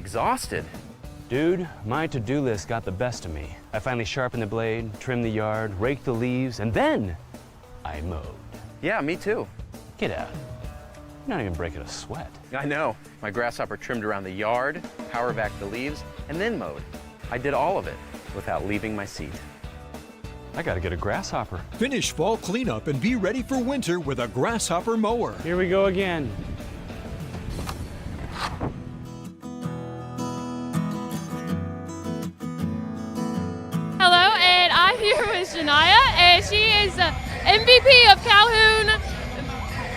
exhausted. Dude, my to-do list got the best of me. I finally sharpened the blade, trimmed the yard, raked the leaves, and then I mowed. Yeah, me too. Get out. You're not even breaking a sweat. I know. My grasshopper trimmed around the yard, power vacked the leaves, and then mowed. I did all of it without leaving my seat. I gotta get a grasshopper. Finish fall cleanup and be ready for winter with a grasshopper mower. Here we go again. Hello, and I'm here with Shania, and she is MVP of Calhoun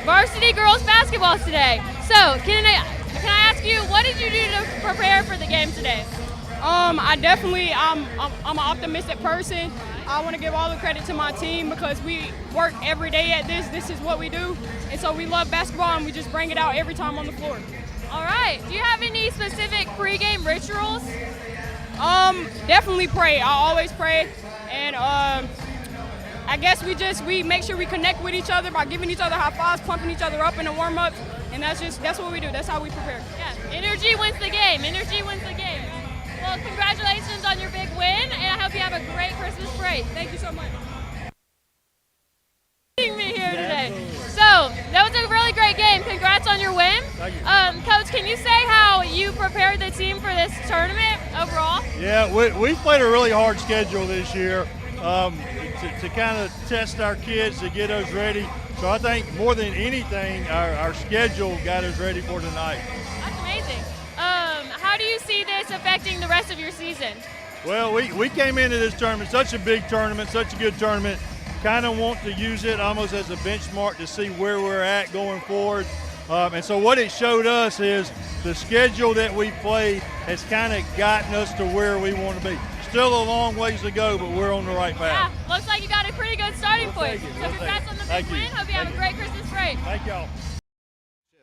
Varsity Girls Basketball today. So, can I ask you, what did you do to prepare for the game today? I'm an optimistic person. I want to give all the credit to my team because we work every day at this. This is what we do. And so we love basketball and we just bring it out every time on the floor. All right. Do you have any specific pregame rituals? Definitely pray. I always pray. And I guess we make sure we connect with each other by giving each other high fives, pumping each other up in the warm-ups. And that's what we do. That's how we prepare. Yeah. Energy wins the game. Energy wins the game. Well, congratulations on your big win, and I hope you have a great Christmas break. Thank you so much. Meeting me here today. So, that was a really great game. Congrats on your win. Thank you. Coach, can you say how you prepared the team for this tournament overall? Yeah, we played a really hard schedule this year to kind of test our kids, to get us ready. So I think more than anything, our schedule got us ready for tonight. That's amazing. How do you see this affecting the rest of your season? Well, we came into this tournament, such a big tournament, such a good tournament, kind of want to use it almost as a benchmark to see where we're at going forward. And so what it showed us is the schedule that we played has kind of gotten us to where we want to be. Still a long ways to go, but we're on the right path. Yeah, looks like you got a pretty good starting point. So congrats on the big win. Hope you have a great Christmas break. Thank y'all.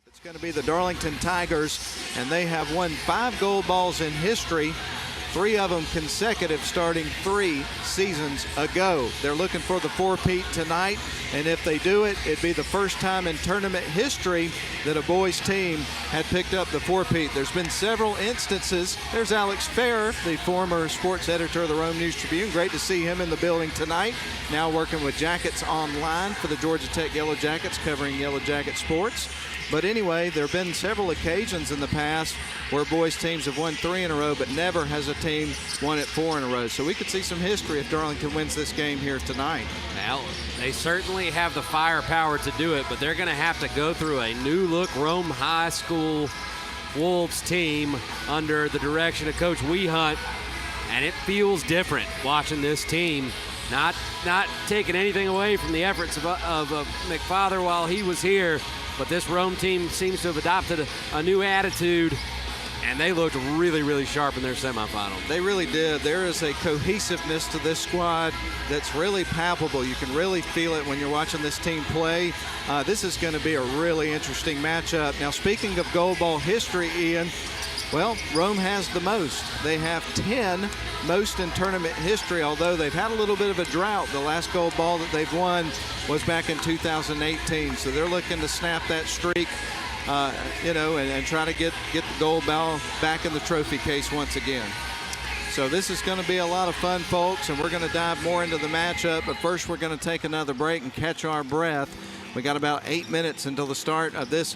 It's going to be the Darlington Tigers, and they have won 5 gold balls in history, 3 of them consecutive, starting 3 seasons ago. They're looking for the 4-peat tonight, and if they do it, it'd be the first time in tournament history that a boys team had picked up the 4-peat. There's been several instances. There's Alex Farrer, the former sports editor of the Rome News Tribune. Great to see him in the building tonight, now working with Jackets Online for the Georgia Tech Yellow Jackets, covering Yellow Jacket sports. But anyway, there have been several occasions in the past where boys teams have won 3 in a row, but never has a team won it 4 in a row. So we could see some history if Darlington wins this game here tonight. Now, they certainly have the firepower to do it, but they're going to have to go through a new-look Rome High School Wolves team under the direction of Coach Weehunt, and it feels different watching this team. Not taking anything away from the efforts of McFather while he was here, but this Rome team seems to have adopted a new attitude, and they looked really, really sharp in their semifinal. They really did. There is a cohesiveness to this squad that's really palpable. You can really feel it when you're watching this team play. This is going to be a really interesting matchup. Now, speaking of gold ball history, Ian, well, Rome has the most. They have 10 most in tournament history, although they've had a little bit of a drought. The last gold ball that they've won was back in 2018, so they're looking to snap that streak, and try to get the gold ball back in the trophy case once again. So this is going to be a lot of fun, folks, and we're going to dive more into the matchup, but first we're going to take another break and catch our breath. We got about 8 minutes until the start of this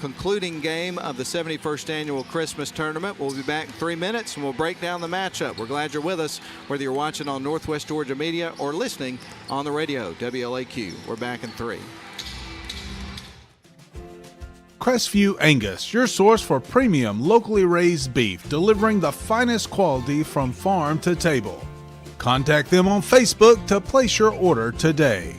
concluding game of the 71st annual Christmas tournament. We'll be back in 3 minutes and we'll break down the matchup. We're glad you're with us, whether you're watching on Northwest Georgia Media or listening on the radio, WLAQ. We're back in 3. Crestview Angus, your source for premium locally raised beef, delivering the finest quality from farm to table. Contact them on Facebook to place your order today.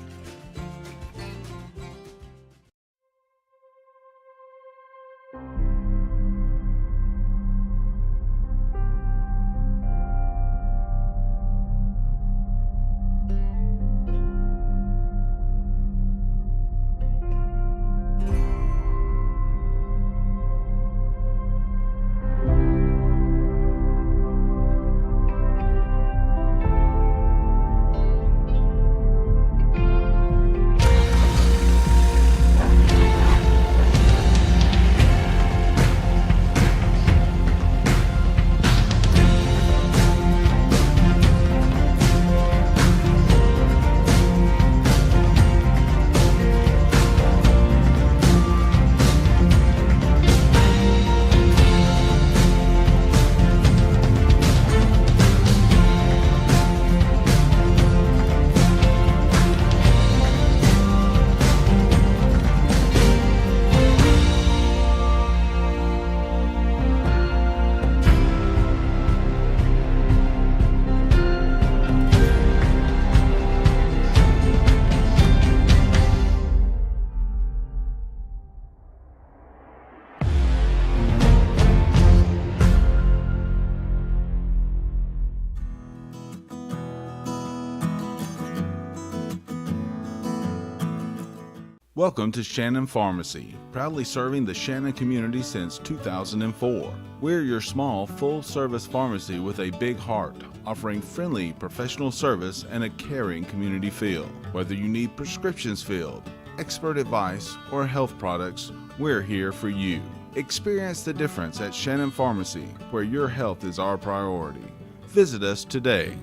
Welcome to Shannon Pharmacy, proudly serving the Shannon community since 2004. We're your small, full-service pharmacy with a big heart, offering friendly, professional service and a caring community feel. Whether you need prescriptions filled, expert advice, or health products, we're here for you. Experience the difference at Shannon Pharmacy, where your health is our priority. Visit us today.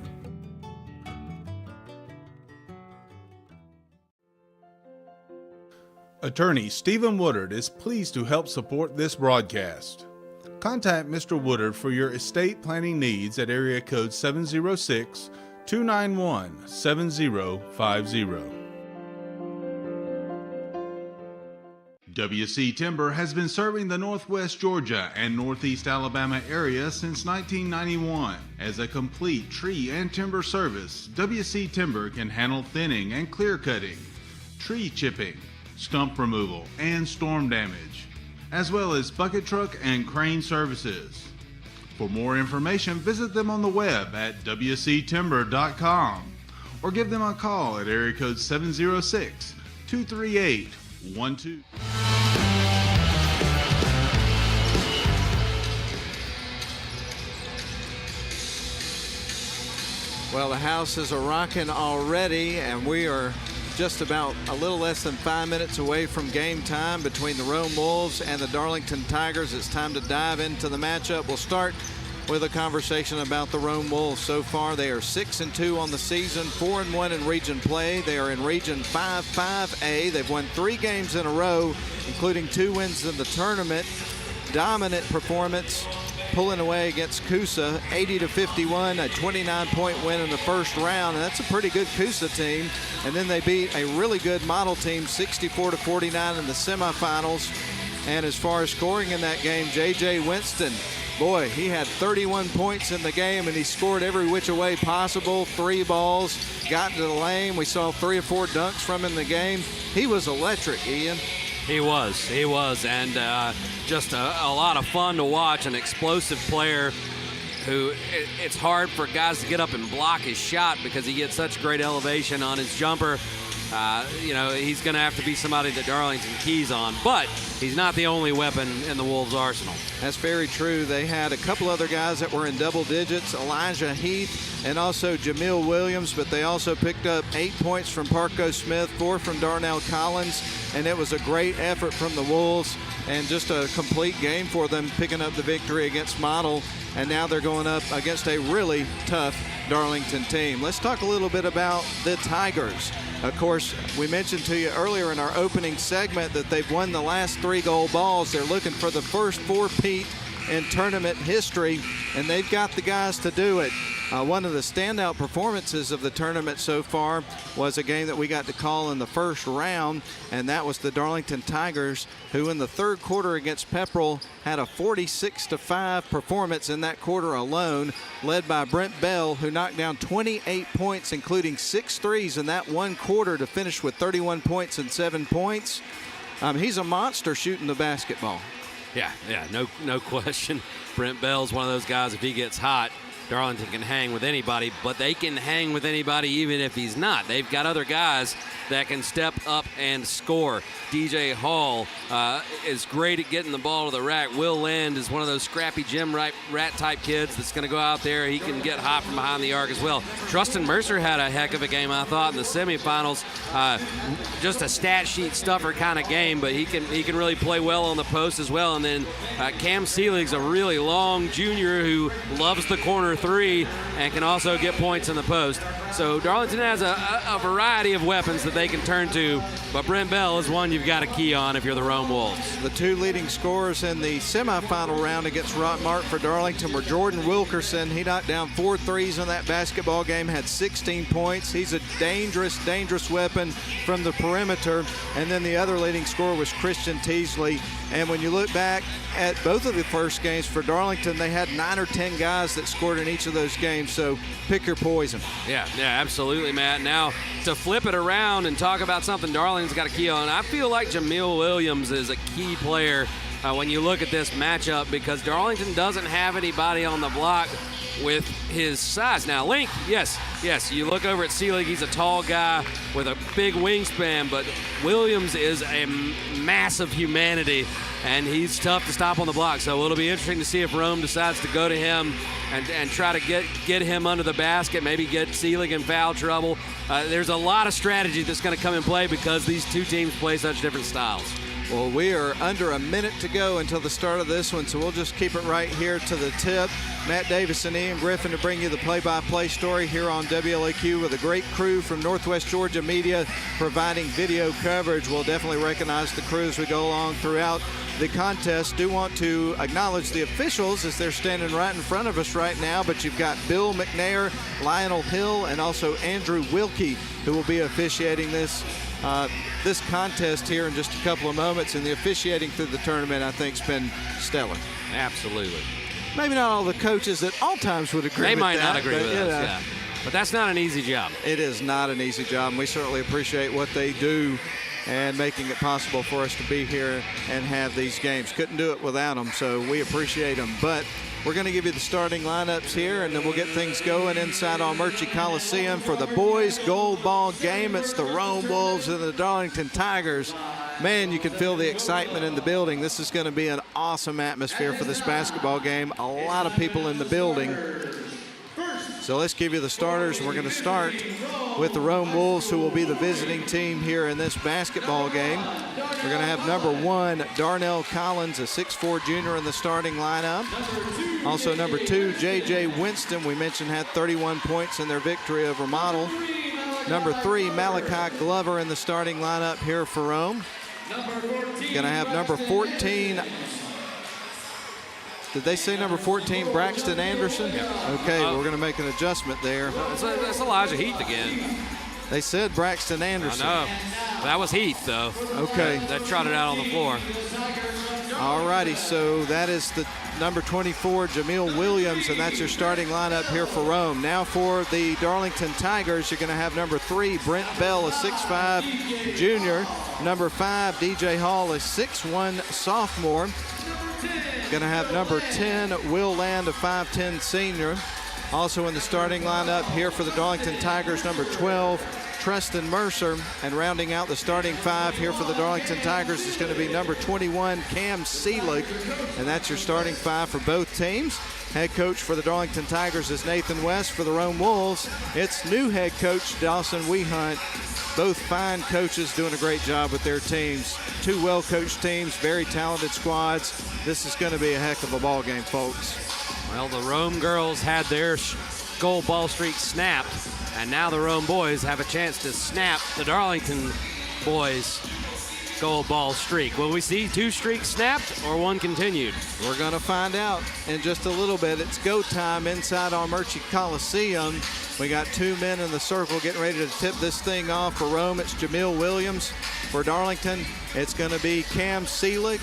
Attorney Stephen Woodard is pleased to help support this broadcast. Contact Mr. Woodard for your estate planning needs at area code 706-291-7050. WC Timber has been serving the Northwest Georgia and Northeast Alabama area since 1991. As a complete tree and timber service, WC Timber can handle thinning and clear cutting, tree chipping, stump removal, and storm damage, as well as bucket truck and crane services. For more information, visit them on the web at wctimber.com or give them a call at area code 706-238-12. Well, the house is a-rocking already, and we are just about a little less than 5 minutes away from game time between the Rome Wolves and the Darlington Tigers. It's time to dive into the matchup. We'll start with a conversation about the Rome Wolves. So far, they are 6-2 on the season, 4-1 in region play. They are in Region 5-5A. They've won 3 games in a row, including 2 wins in the tournament. Dominant performance, pulling away against Coosa, 80-51, a 29-point win in the first round, and that's a pretty good Coosa team. And then they beat a really good model team, 64-49 in the semifinals. And as far as scoring in that game, J.J. Winston, boy, he had 31 points in the game, and he scored every which way possible. 3 balls, got into the lane. We saw 3 or 4 dunks from him in the game. He was electric, Ian. He was, and just a lot of fun to watch. An explosive player who it's hard for guys to get up and block his shot because he gets such great elevation on his jumper. He's going to have to be somebody that Darlington keys on, but he's not the only weapon in the Wolves' arsenal. That's very true. They had a couple other guys that were in double digits, Elijah Heath and also Jamil Williams, but they also picked up 8 points from Parco Smith, 4 from Darnell Collins, and it was a great effort from the Wolves and just a complete game for them, picking up the victory against Model, and now they're going up against a really tough Darlington team. Let's talk a little bit about the Tigers. Of course, we mentioned to you earlier in our opening segment that they've won the last 3 gold balls. They're looking for the first 4-peat in tournament history, and they've got the guys to do it. One of the standout performances of the tournament so far was a game that we got to call in the first round, and that was the Darlington Tigers, who in the third quarter against Pepperell had a 46-5 performance in that quarter alone, led by Brent Bell, who knocked down 28 points, including 6 threes in that one quarter to finish with 31 points and 7 points. He's a monster shooting the basketball. Yeah, no question. Brent Bell's one of those guys, if he gets hot, Darlington can hang with anybody, but they can hang with anybody even if he's not. They've got other guys that can step up and score. DJ Hall is great at getting the ball to the rack. Will Land is one of those scrappy gym rat type kids that's going to go out there. He can get hot from behind the arc as well. Trustin Mercer had a heck of a game, I thought, in the semifinals. Just a stat sheet stuffer kind of game, but he can really play well on the post as well. And then Cam Selig's a really long junior who loves the corner 3 and can also get points in the post. So Darlington has a variety of weapons that they can turn to, but Brent Bell is one you've got to key on if you're the Rome Wolves. The 2 leading scorers in the semifinal round against Rockmart for Darlington were Jordan Wilkerson. He knocked down 4 threes in that basketball game, had 16 points. He's a dangerous weapon from the perimeter. And then the other leading scorer was Christian Teasley. And when you look back at both of the first games for Darlington, they had 9 or 10 guys that scored in each of those games. So pick your poison. Yeah, absolutely, Matt. Now, to flip it around and talk about something Darlington's got a key on, I feel like Jamil Williams is a key player when you look at this matchup, because Darlington doesn't have anybody on the block with his size. Now, length, yes, you look over at Seelig, he's a tall guy with a big wingspan, but Williams is a massive humanity, and he's tough to stop on the block. So it'll be interesting to see if Rome decides to go to him and try to get him under the basket, maybe get Seelig in foul trouble. There's a lot of strategy that's going to come in play because these two teams play such different styles. Well, we are under a minute to go until the start of this one, so we'll just keep it right here to the tip. Matt Davis and Ian Griffin to bring you the play-by-play story here on WLAQ with a great crew from Northwest Georgia Media providing video coverage. We'll definitely recognize the crew as we go along throughout the contest. Do want to acknowledge the officials as they're standing right in front of us right now, but you've got Bill McNair, Lionel Hill, and also Andrew Wilkie who will be officiating this contest here in just a couple of moments, and the officiating through the tournament I think has been stellar. Absolutely. Maybe not all the coaches at all times would agree with that. They might not agree with us, yeah. But that's not an easy job. It is not an easy job, and we certainly appreciate what they do and making it possible for us to be here and have these games. Couldn't do it without them, so we appreciate them. But we're going to give you the starting lineups here, and then we'll get things going inside Armuchee Coliseum for the boys' gold ball game. It's the Rome Wolves and the Darlington Tigers. Man, you can feel the excitement in the building. This is going to be an awesome atmosphere for this basketball game. A lot of people in the building. So let's give you the starters. We're going to start with the Rome Wolves, who will be the visiting team here in this basketball game. We're going to have number 1, Darnell Collins, a 6'4 junior in the starting lineup. Also number 2, J.J. Winston, we mentioned had 31 points in their victory over Model. Number 3, Malachi Glover in the starting lineup here for Rome. Going to have number 14. Did they say number 14, Braxton Anderson? Yeah. Okay, we're going to make an adjustment there. That's Elijah Heath again. They said Braxton Anderson. I know. That was Heath, though. Okay. That trotted out on the floor. All righty, so that is the number 24, Jameel Williams, and that's your starting lineup here for Rome. Now for the Darlington Tigers, you're going to have number 3, Brent Bell, a 6'5 junior. Number 5, DJ Hall, a 6'1 sophomore. Going to have number 10, Will Land, a 5'10 senior. Also in the starting lineup here for the Darlington Tigers, number 12, Treston Mercer. And rounding out the starting 5 here for the Darlington Tigers is going to be number 21, Cam Seelig. And that's your starting 5 for both teams. Head coach for the Darlington Tigers is Nathan West. For the Rome Wolves, it's new head coach Dawson Wehunt. Both fine coaches doing a great job with their teams. Two well-coached teams, very talented squads. This is going to be a heck of a ball game, folks. Well, the Rome girls had their gold ball streak snapped, and now the Rome boys have a chance to snap the Darlington boys' gold ball streak. Will we see 2 streaks snapped or 1 continued? We're going to find out in just a little bit. It's go time inside Armuchee Coliseum. We got 2 men in the circle getting ready to tip this thing off. For Rome, it's Jameel Williams. For Darlington, it's going to be Cam Seelig.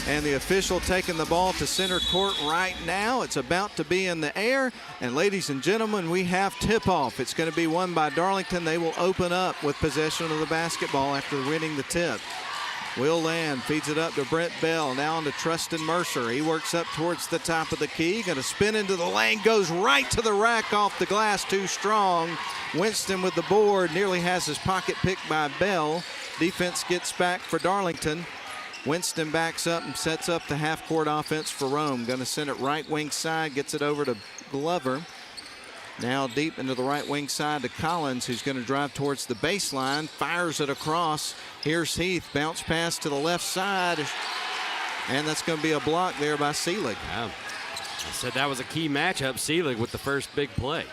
And the official taking the ball to center court right now. It's about to be in the air. And ladies and gentlemen, we have tip-off. It's going to be won by Darlington. They will open up with possession of the basketball after winning the tip. Will Land feeds it up to Brent Bell. Now on to Treston Mercer. He works up towards the top of the key. Going to spin into the lane. Goes right to the rack off the glass. Too strong. Winston with the board. Nearly has his pocket picked by Bell. Defense gets back for Darlington. Winston backs up and sets up the half-court offense for Rome. Going to send it right wing side. Gets it over to Glover. Now deep into the right wing side to Collins, who's going to drive towards the baseline. Fires it across. Here's Heath. Bounce pass to the left side. And that's going to be a block there by Seelig. Yeah. I said that was a key matchup. Seelig with the first big play.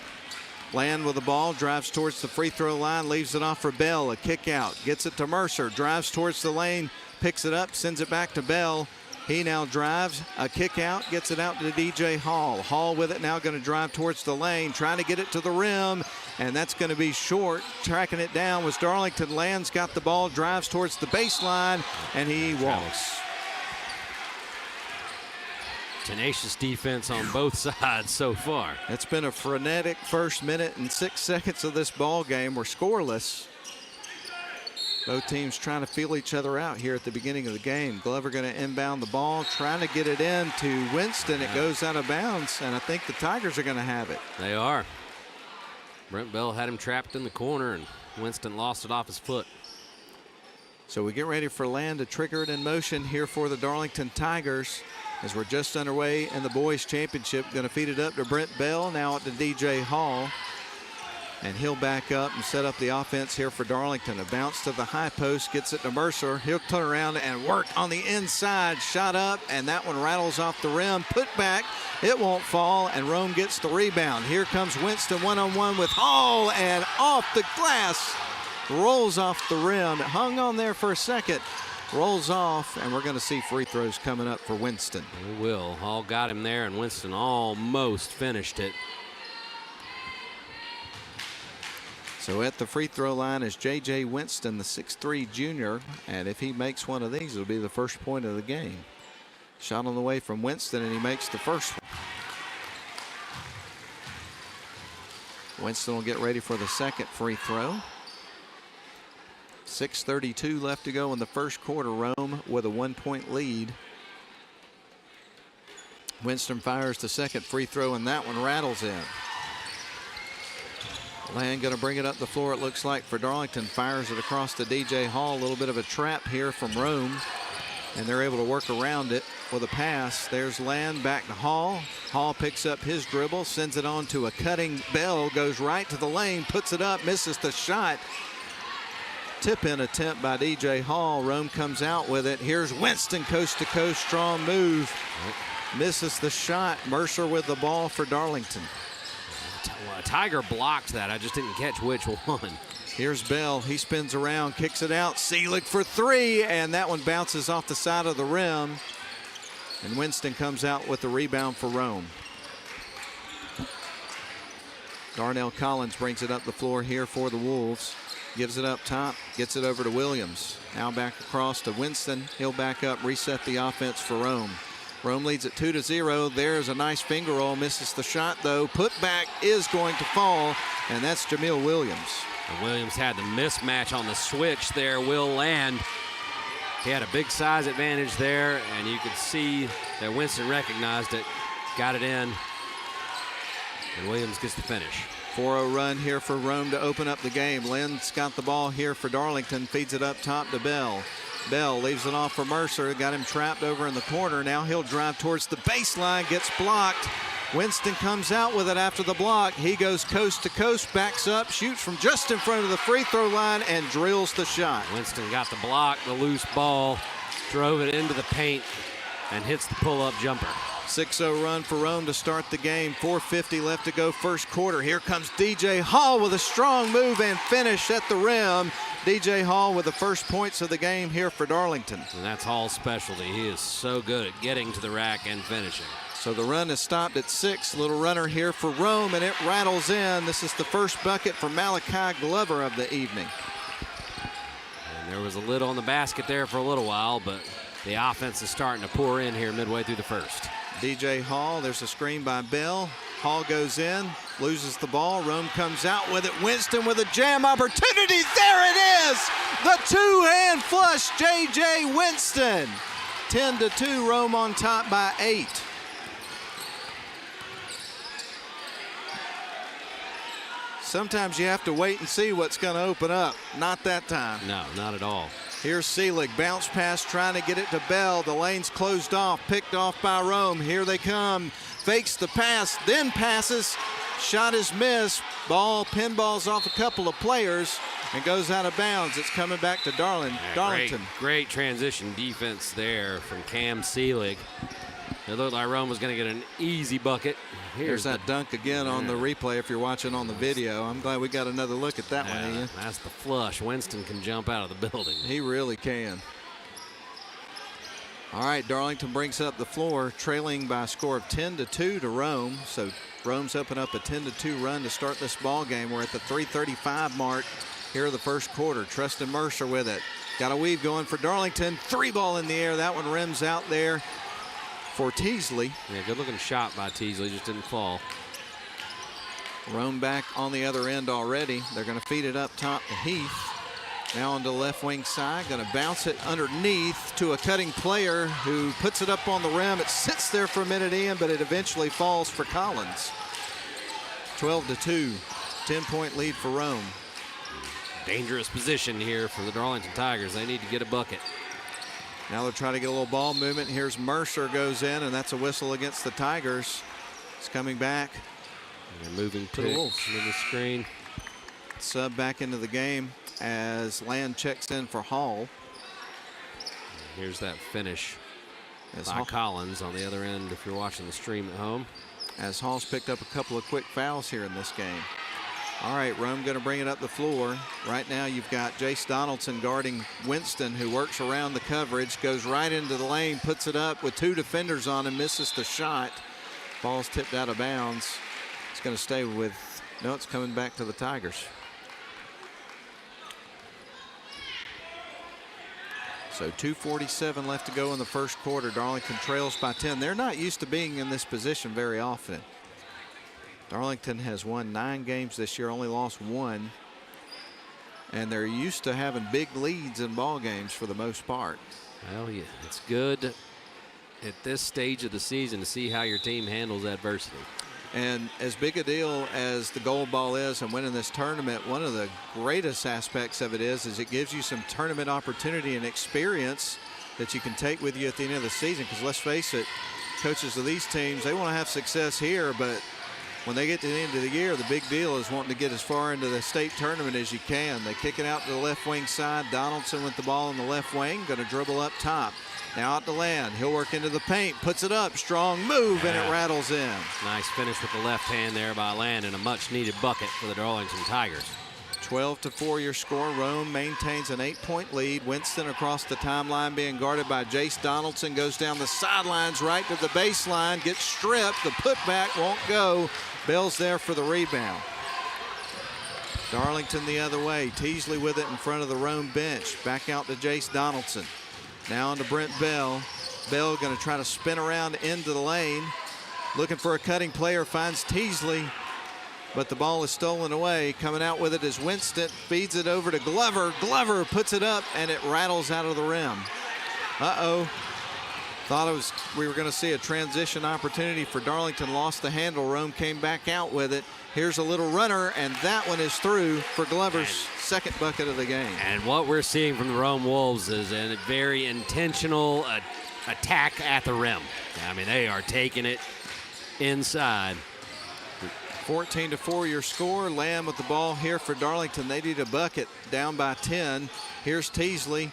Land with the ball, drives towards the free throw line, leaves it off for Bell. A kick out. Gets it to Mercer. Drives towards the lane. Picks it up, sends it back to Bell. He now drives, a kick out, gets it out to DJ Hall. Hall with it now, going to drive towards the lane, trying to get it to the rim, and that's going to be short. Tracking it down was Darlington. Land's got the ball, drives towards the baseline, and he walks. Tenacious defense on both sides so far. It's been a frenetic first minute and 6 seconds of this ball game. We're scoreless. Both teams trying to feel each other out here at the beginning of the game. Glover going to inbound the ball, trying to get it in to Winston. It goes out of bounds, and I think the Tigers are going to have it. They are. Brent Bell had him trapped in the corner, and Winston lost it off his foot. So we get ready for Land to trigger it in motion here for the Darlington Tigers as we're just underway in the boys championship. Going to feed it up to Brent Bell, now out to DJ Hall. And he'll back up and set up the offense here for Darlington. A bounce to the high post, gets it to Mercer. He'll turn around and work on the inside. Shot up, and that one rattles off the rim. Put back, it won't fall, and Rome gets the rebound. Here comes Winston one-on-one with Hall, and off the glass. Rolls off the rim. It hung on there for a second. Rolls off, and we're going to see free throws coming up for Winston. We will. Hall got him there, and Winston almost finished it. So at the free throw line is J.J. Winston, the 6'3 junior, and if he makes one of these, it'll be the first point of the game. Shot on the way from Winston, and he makes the first one. Winston will get ready for the second free throw. 6:32 left to go in the first quarter. Rome with a 1-point lead. Winston fires the second free throw, and that one rattles in. Land going to bring it up the floor, it looks like, for Darlington. Fires it across to DJ Hall. A little bit of a trap here from Rome, and they're able to work around it with a pass. There's Land back to Hall. Hall picks up his dribble, sends it on to a cutting Bell, goes right to the lane, puts it up, misses the shot. Tip-in attempt by DJ Hall. Rome comes out with it. Here's Winston, coast-to-coast, strong move. Misses the shot. Mercer with the ball for Darlington. Tiger blocked that. I just didn't catch which one. Here's Bell. He spins around, kicks it out. Seelig for three, and that one bounces off the side of the rim. And Winston comes out with the rebound for Rome. Darnell Collins brings it up the floor here for the Wolves. Gives it up top, gets it over to Williams. Now back across to Winston. He'll back up, reset the offense for Rome. Rome leads at 2-0. There's a nice finger roll, misses the shot though. Put back is going to fall, and that's Jamil Williams. And Williams had the mismatch on the switch there. Will Land. He had a big size advantage there, and you could see that Winston recognized it, got it in, and Williams gets the finish. 4-0 run here for Rome to open up the game. Lynn's got the ball here for Darlington, feeds it up top to Bell. Bell leaves it off for Mercer, got him trapped over in the corner. Now he'll drive towards the baseline, gets blocked. Winston comes out with it after the block. He goes coast to coast, backs up, shoots from just in front of the free throw line, and drills the shot. Winston got the block, the loose ball, drove it into the paint, and hits the pull-up jumper. 6-0 run for Rome to start the game. 4:50 left to go first quarter. Here comes DJ Hall with a strong move and finish at the rim. DJ Hall with the first points of the game here for Darlington. And that's Hall's specialty. He is so good at getting to the rack and finishing. So the run is stopped at 6. Little runner here for Rome, and it rattles in. This is the first bucket for Malachi Glover of the evening. And there was a lid on the basket there for a little while, but the offense is starting to pour in here midway through the first. DJ Hall, there's a screen by Bell. Hall goes in, loses the ball. Rome comes out with it. Winston with a jam opportunity. There it is! The two-hand flush, J.J. Winston. 10-2, Rome on top by 8. Sometimes you have to wait and see what's going to open up. Not that time. No, not at all. Here's Seelig, bounce pass, trying to get it to Bell. The lane's closed off, picked off by Rome. Here they come. Fakes the pass, then passes. Shot is missed. Ball pinballs off a couple of players and goes out of bounds. It's coming back to Darlington. Great transition defense there from Cam Seelig. It looked like Rome was going to get an easy bucket. Here's that dunk again on the replay if you're watching on the video. I'm glad we got another look at that one, Ian. That's the flush. Winston can jump out of the building. He really can. All right, Darlington brings up the floor, trailing by a score of 10-2 to Rome. So Rome's open up a 10-2 run to start this ball game. We're at the 3:35 mark here of the first quarter. Tristan Mercer with it. Got a weave going for Darlington. 3-ball in the air. That one rims out there for Teasley. Yeah, good looking shot by Teasley, just didn't fall. Rome back on the other end already. They're going to feed it up top to Heath. Now on the left wing side, going to bounce it underneath to a cutting player who puts it up on the rim. It sits there for a minute in, but it eventually falls for Collins. 12-2, 10-point lead for Rome. Dangerous position here for the Darlington Tigers. They need to get a bucket. Now they're trying to get a little ball movement. Here's Mercer goes in, and that's a whistle against the Tigers. He's coming back. And they're moving to the screen. Sub back into the game as Land checks in for Hall. Here's that finish as by Collins on the other end if you're watching the stream at home. As Hall's picked up a couple of quick fouls here in this game. All right, Rome going to bring it up the floor. Right now you've got Jace Donaldson guarding Winston, who works around the coverage, goes right into the lane, puts it up with 2 defenders on him, misses the shot. Ball's tipped out of bounds. It's going to stay with, no, it's coming back to the Tigers. So 2:47 left to go in the first quarter. Darlington trails by 10. They're not used to being in this position very often. Darlington has won 9 games this year, only lost 1. And they're used to having big leads in ball games for the most part. Well, yeah, it's good at this stage of the season to see how your team handles adversity. And as big a deal as the gold ball is and winning this tournament, one of the greatest aspects of it is it gives you some tournament opportunity and experience that you can take with you at the end of the season. Because let's face it, coaches of these teams, they want to have success here, but when they get to the end of the year, the big deal is wanting to get as far into the state tournament as you can. They kick it out to the left wing side. Donaldson with the ball in the left wing, going to dribble up top. Now out to Land. He'll work into the paint, puts it up, strong move, and it rattles in. Nice finish with the left hand there by Land, and a much-needed bucket for the Darlington Tigers. 12-4 your score. Rome maintains an 8-point lead. Winston across the timeline being guarded by Jace Donaldson. Goes down the sidelines right to the baseline. Gets stripped. The putback won't go. Bell's there for the rebound. Darlington the other way. Teasley with it in front of the Rome bench. Back out to Jace Donaldson. Now on to Brent Bell. Bell going to try to spin around into the lane. Looking for a cutting player. Finds Teasley. But the ball is stolen away. Coming out with it is Winston. Feeds it over to Glover. Glover puts it up, and it rattles out of the rim. Uh-oh. Thought we were going to see a transition opportunity for Darlington. Lost the handle. Rome came back out with it. Here's a little runner, and that one is through for Glover's second bucket of the game. And what we're seeing from the Rome Wolves is a very intentional attack at the rim. I mean, they are taking it inside. 14-4 your score. Lamb with the ball here for Darlington. They need a bucket, down by 10. Here's Teasley.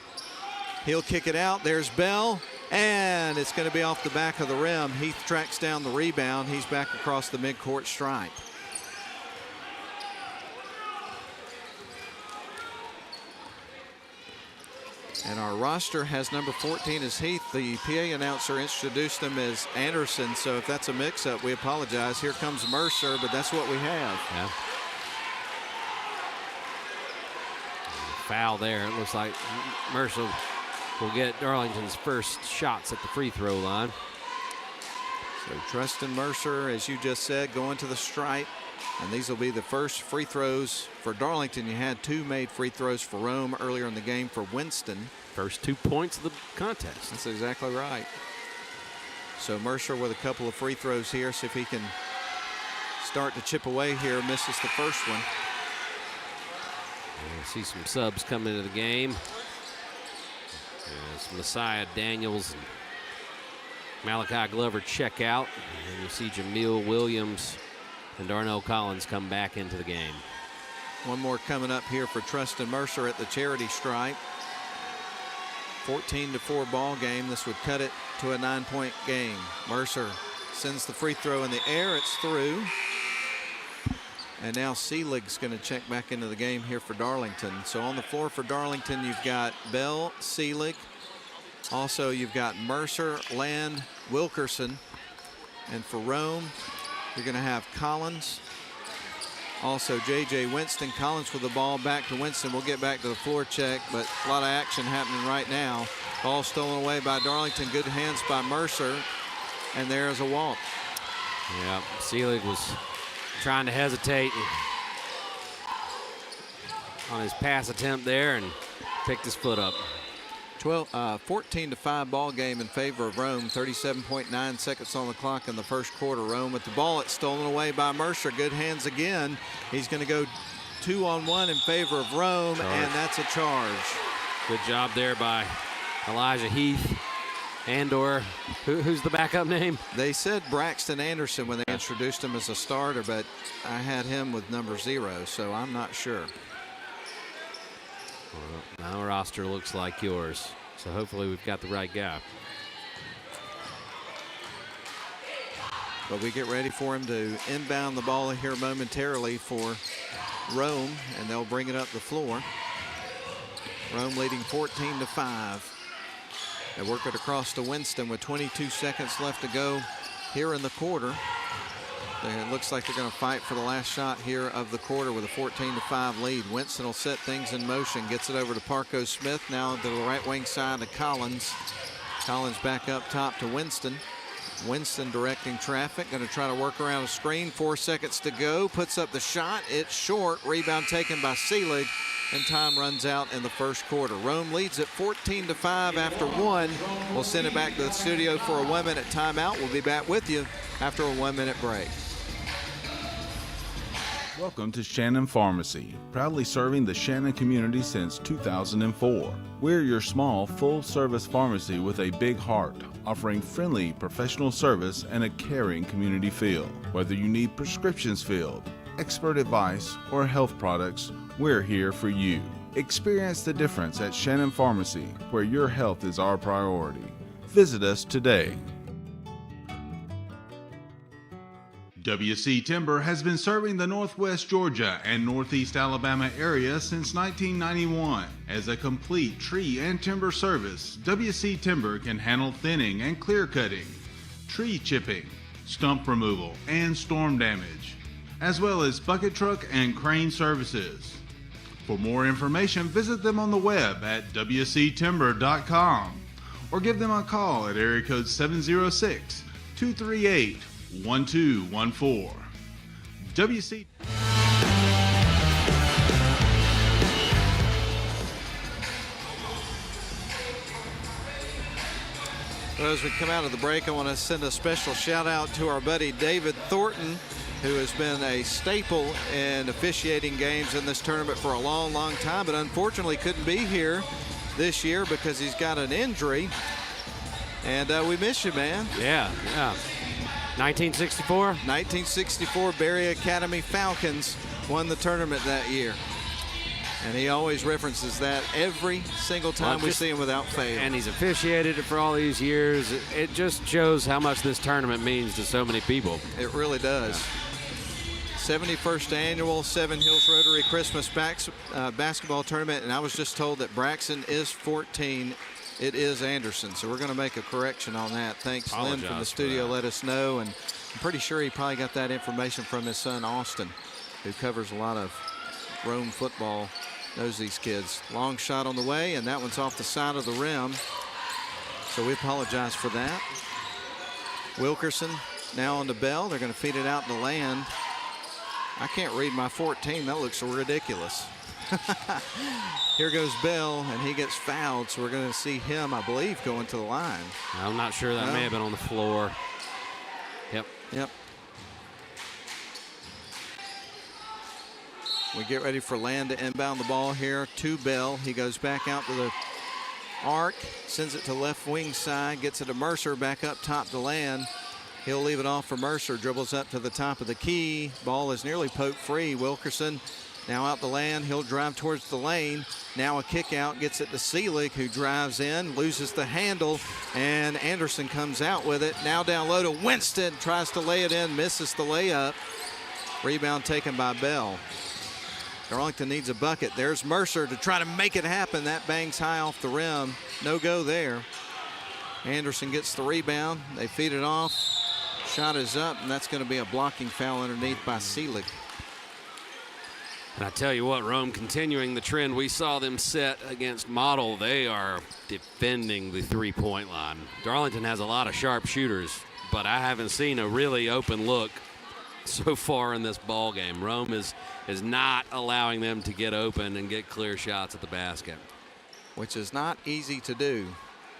He'll kick it out. There's Bell, and it's going to be off the back of the rim. Heath tracks down the rebound. He's back across the midcourt stripe. And our roster has number 14 as Heath. The PA announcer introduced him as Anderson, so if that's a mix-up, we apologize. Here comes Mercer, but that's what we have. Yeah. Foul there. It looks like Mercer will get Darlington's first shots at the free throw line. So Tristan Mercer, as you just said, going to the stripe. And these will be the first free throws for Darlington. You had 2 made free throws for Rome earlier in the game for Winston. First 2 points of the contest. That's exactly right. So Mercer with a couple of free throws here. See if he can start to chip away here. Misses the first one. We'll see some subs come into the game. As Messiah Daniels and Malachi Glover check out. And you see Jameel Williams and Darnell Collins come back into the game. One more coming up here for Tristan Mercer at the charity stripe. 14-4 ball game. This would cut it to a 9-point game. Mercer sends the free throw in the air. It's through. And now Selig's going to check back into the game here for Darlington. So on the floor for Darlington, you've got Bell, Selig. Also, you've got Mercer, Land, Wilkerson. And for Rome, you're going to have Collins. Also, J.J. Winston. Collins with the ball back to Winston. We'll get back to the floor check, but a lot of action happening right now. Ball stolen away by Darlington. Good hands by Mercer. And there's a walk. Yeah, Selig was trying to hesitate. on his pass attempt there and picked his foot up. 14-5 ball game in favor of Rome. 37.9 seconds on the clock in the first quarter. Rome with the ball. It's stolen away by Mercer. Good hands again. He's going to go 2-on-1 in favor of Rome, and that's a charge. Good job there by Elijah Heath. And/or who's the backup name? They said Braxton Anderson when they introduced him as a starter, but I had him with number 0, so I'm not sure. Well, now roster looks like yours, so hopefully we've got the right guy. But we get ready for him to inbound the ball here momentarily for Rome, and they'll bring it up the floor. Rome leading 14-5. They work it across to Winston with 22 seconds left to go here in the quarter. It looks like they're going to fight for the last shot here of the quarter with a 14-5 lead. Winston will set things in motion, gets it over to Parco Smith, now to the right wing side to Collins. Collins back up top to Winston. Winston directing traffic, going to try to work around a screen. 4 seconds to go, puts up the shot. It's short, rebound taken by Seelig, and time runs out in the first quarter. Rome leads at 14-5 after 1. We'll send it back to the studio for a 1-minute timeout. We'll be back with you after a 1-minute break. Welcome to Shannon Pharmacy, proudly serving the Shannon community since 2004. We're your small, full-service pharmacy with a big heart, offering friendly, professional service and a caring community feel. Whether you need prescriptions filled, expert advice, or health products, we're here for you. Experience the difference at Shannon Pharmacy, where your health is our priority. Visit us today. WC Timber has been serving the Northwest Georgia and Northeast Alabama area since 1991. As a complete tree and timber service, WC Timber can handle thinning and clear cutting, tree chipping, stump removal, and storm damage, as well as bucket truck and crane services. For more information, visit them on the web at wctimber.com or give them a call at area code 706-238-1214. WC. Well, as we come out of the break, I want to send a special shout out to our buddy David Thornton, who has been a staple in officiating games in this tournament for a long, long time, but unfortunately couldn't be here this year because he's got an injury. And we miss you, man. Yeah. 1964? 1964 Berry Academy Falcons won the tournament that year. And he always references that every single time we see him without fail. And he's officiated it for all these years. It just shows how much this tournament means to so many people. It really does. Yeah. 71st annual Seven Hills Rotary Christmas basketball tournament. And I was just told that Braxton is 14. It is Anderson, so we're going to make a correction on that. Thanks, Lynn from the studio, let us know. And I'm pretty sure he probably got that information from his son, Austin, who covers a lot of Rome football, knows these kids. Long shot on the way, and that one's off the side of the rim. So we apologize for that. Wilkerson now on to Bell. They're going to feed it out to Land. I can't read my 14. That looks ridiculous. Here goes Bell, and he gets fouled, so we're going to see him, I believe, going to the line. I'm not sure. That may have been on the floor. Yep. We get ready for Land to inbound the ball here to Bell. He goes back out to the arc, sends it to left wing side, gets it to Mercer, back up top to Land. He'll leave it off for Mercer, dribbles up to the top of the key. Ball is nearly poked free. Wilkerson now out the Land, he'll drive towards the lane. Now a kick out, gets it to Seelig, who drives in, loses the handle, and Anderson comes out with it. Now down low to Winston, tries to lay it in, misses the layup. Rebound taken by Bell. Darlington needs a bucket. There's Mercer to try to make it happen. That bangs high off the rim. No go there. Anderson gets the rebound. They feed it off. Shot is up, and that's going to be a blocking foul underneath by Seelig. And I tell you what, Rome continuing the trend we saw them set against Model. They are defending the three-point line. Darlington has a lot of sharp shooters, but I haven't seen a really open look so far in this ball game. Rome is not allowing them to get open and get clear shots at the basket, which is not easy to do.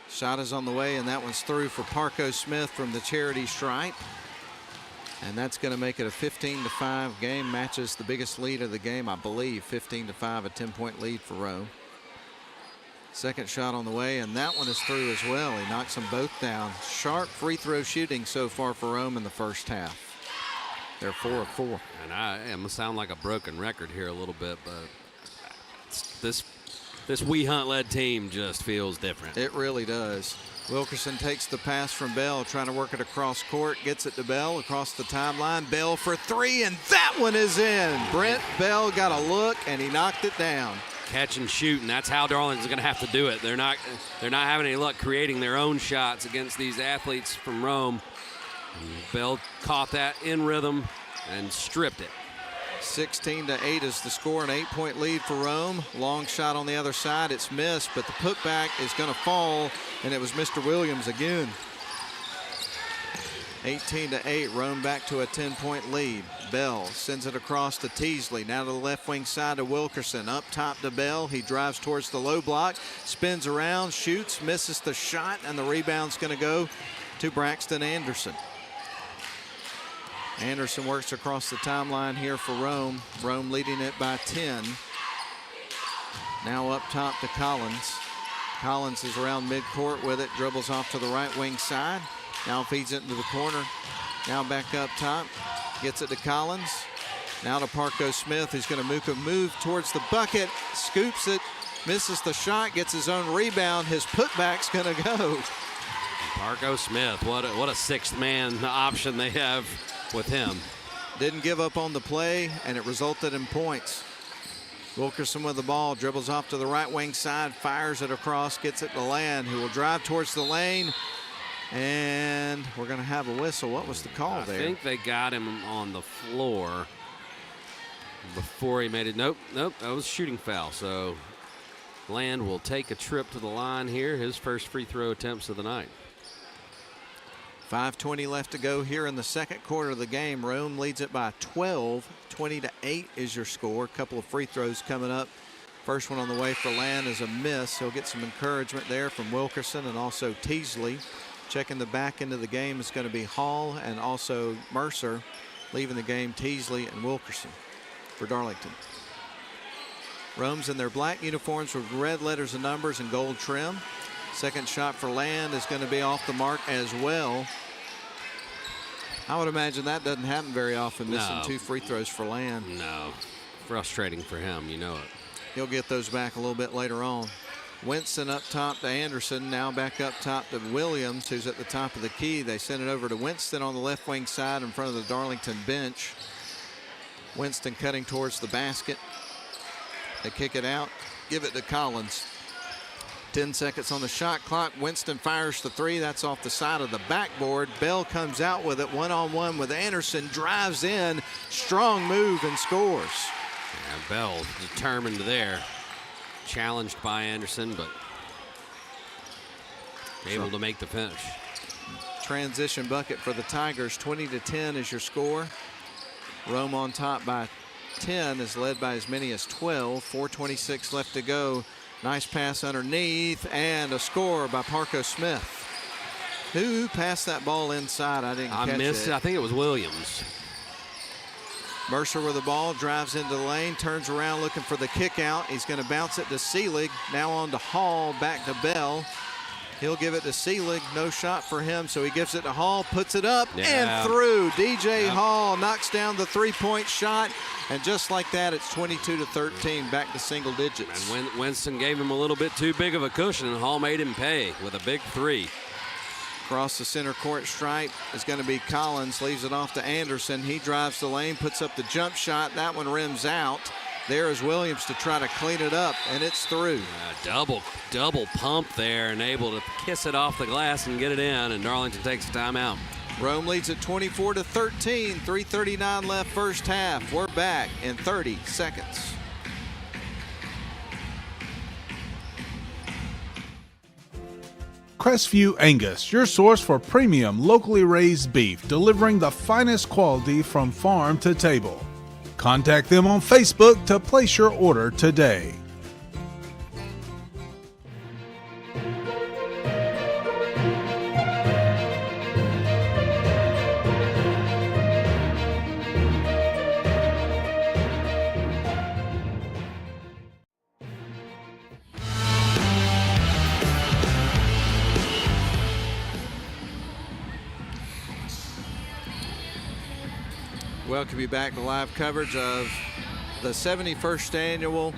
Shot is on the way, and that one's through for Parco Smith from the charity stripe. And that's going to make it a 15-5 game. Matches the biggest lead of the game, I believe. 15-5, a 10-point lead for Rome. Second shot on the way, and that one is through as well. He knocks them both down. Sharp free throw shooting so far for Rome in the first half. They're 4 of 4. And I am going to sound like a broken record here a little bit, but this Wee Hunt-led team just feels different. It really does. Wilkerson takes the pass from Bell, trying to work it across court, gets it to Bell across the timeline. Bell for three, and that one is in. Brent Bell got a look, and he knocked it down. Catch and shoot, and that's how Darlington's going to have to do it. They're not having any luck creating their own shots against these athletes from Rome. And Bell caught that in rhythm and stripped it. 16-8 is the score, an 8-point lead for Rome. Long shot on the other side, it's missed, but the putback is going to fall, and it was Mr. Williams again. 18-8, Rome back to a 10-point lead. Bell sends it across to Teasley, now to the left wing side to Wilkerson, up top to Bell. He drives towards the low block, spins around, shoots, misses the shot, and the rebound's going to go to Braxton Anderson. Anderson works across the timeline here for Rome. Rome leading it by 10. Now up top to Collins. Collins is around midcourt with it, dribbles off to the right wing side. Now feeds it into the corner. Now back up top. Gets it to Collins. Now to Parco Smith, who's going to move towards the bucket. Scoops it, misses the shot, gets his own rebound. His putback's going to go. Parco Smith, what a sixth man option they have with him. Didn't give up on the play, and it resulted in points. Wilkerson with the ball, dribbles off to the right wing side, fires it across, gets it to Land, who will drive towards the lane, and we're going to have a whistle. What was the call there? I think they got him on the floor before he made it. Nope, that was a shooting foul. So Land will take a trip to the line here, his first free throw attempts of the night. 5:20 left to go here in the second quarter of the game. Rome leads it by 12. 20-8 is your score. A couple of free throws coming up. First one on the way for Land is a miss. He'll get some encouragement there from Wilkerson and also Teasley. Checking the back end of the game is going to be Hall and also Mercer. Leaving the game, Teasley and Wilkerson for Darlington. Rome's in their black uniforms with red letters and numbers and gold trim. Second shot for Land is going to be off the mark as well. I would imagine that doesn't happen very often, missing two free throws for Land. No, frustrating for him, you know it. He'll get those back a little bit later on. Winston up top to Anderson, now back up top to Williams, who's at the top of the key. They send it over to Winston on the left wing side in front of the Darlington bench. Winston cutting towards the basket. They kick it out, give it to Collins. 10 seconds on the shot clock. Winston fires the three. That's off the side of the backboard. Bell comes out with it one-on-one with Anderson. Drives in. Strong move and scores. Yeah, Bell determined there. Challenged by Anderson, but able to make the finish. Transition bucket for the Tigers. 20-10 is your score. Rome on top by 10 is led by as many as 12. 4:26 left to go. Nice pass underneath, and a score by Parco Smith. Who passed that ball inside? I didn't catch it. I missed it. I think it was Williams. Mercer with the ball, drives into the lane, turns around looking for the kick out. He's going to bounce it to Seelig. Now on to Hall, back to Bell. He'll give it to Seelig. No shot for him, so he gives it to Hall, puts it up and through. DJ Hall knocks down the three-point shot, and just like that, it's 22-13, back to single digits. And Winston gave him a little bit too big of a cushion, and Hall made him pay with a big three. Across the center court stripe is going to be Collins, leaves it off to Anderson. He drives the lane, puts up the jump shot. That one rims out. There is Williams to try to clean it up, and it's through. Double pump there, and able to kiss it off the glass and get it in, and Darlington takes a timeout. Rome leads at 24-13, 3:39 left first half. We're back in 30 seconds. Crestview Angus, your source for premium locally raised beef, delivering the finest quality from farm to table. Contact them on Facebook to place your order today. Welcome you back to live coverage of the 71st annual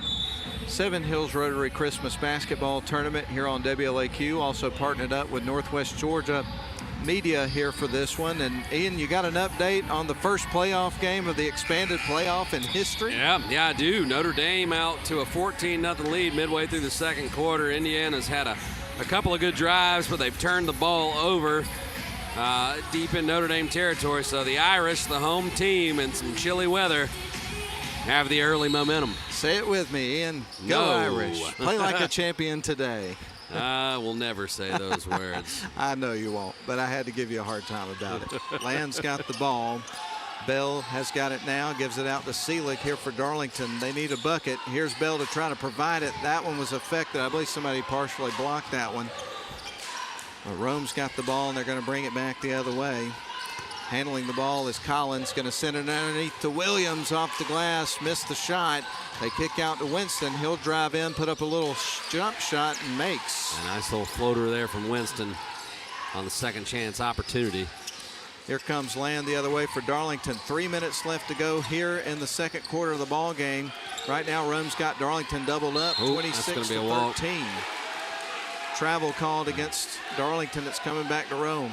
Seven Hills Rotary Christmas Basketball Tournament here on WLAQ. Also partnered up with Northwest Georgia Media here for this one. And Ian, you got an update on the first playoff game of the expanded playoff in history? Yeah, I do. Notre Dame out to a 14-0 lead midway through the second quarter. Indiana's had a couple of good drives, but they've turned the ball over deep in Notre Dame territory. So the Irish, the home team, and some chilly weather have the early momentum. Say it with me, Ian. Go No. Irish. Play like a champion today. I will never say those words. I know you won't, but I had to give you a hard time about it. Land's got the ball. Bell has got it now, gives it out to Seelig here for Darlington. They need a bucket. Here's Bell to try to provide it. That one was affected. I believe somebody partially blocked that one. But Rome's got the ball, and they're going to bring it back the other way. Handling the ball is Collins, going to send it underneath to Williams off the glass, missed the shot. They kick out to Winston. He'll drive in, put up a little jump shot, and makes. A nice little floater there from Winston on the second chance opportunity. Here comes Land the other way for Darlington. 3 minutes left to go here in the second quarter of the ball game. Right now, Rome's got Darlington doubled up, 26-13. Travel called against Darlington. It's coming back to Rome.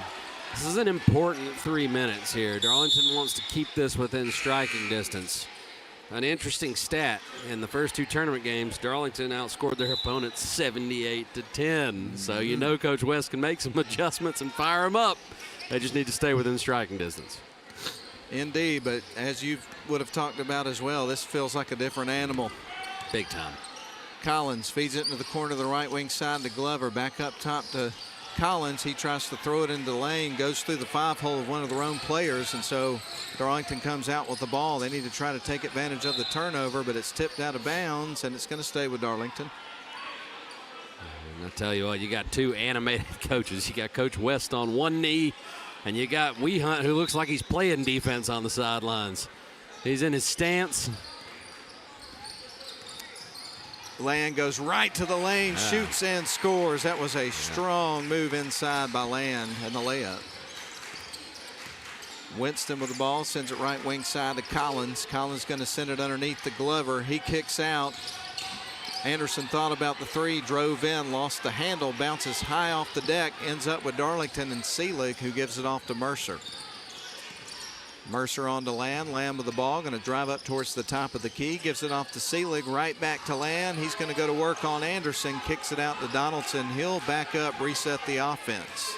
This is an important 3 minutes here. Darlington wants to keep this within striking distance. An interesting stat, in the first two tournament games, Darlington outscored their opponents 78-10. So you know Coach West can make some adjustments and fire them up. They just need to stay within striking distance. Indeed, but as you would have talked about as well, this feels like a different animal. Big time. Collins feeds it into the corner of the right wing side to Glover. Back up top to Collins. He tries to throw it into the lane, goes through the 5-hole of one of the Rome players, and so Darlington comes out with the ball. They need to try to take advantage of the turnover, but it's tipped out of bounds, and it's going to stay with Darlington. And I tell you what, you got two animated coaches. You got Coach West on one knee, and you got Wehunt, who looks like he's playing defense on the sidelines. He's in his stance. Land goes right to the lane, shoots and scores. That was a strong move inside by Land and the layup. Winston with the ball, sends it right wing side to Collins. Collins going to send it underneath to Glover. He kicks out. Anderson thought about the three, drove in, lost the handle, bounces high off the deck, ends up with Darlington and Seelig, who gives it off to Mercer. Mercer on to Land. Land with the ball, going to drive up towards the top of the key, gives it off to Seelig, right back to Land. He's going to go to work on Anderson, kicks it out to Donaldson. He'll back up, reset the offense.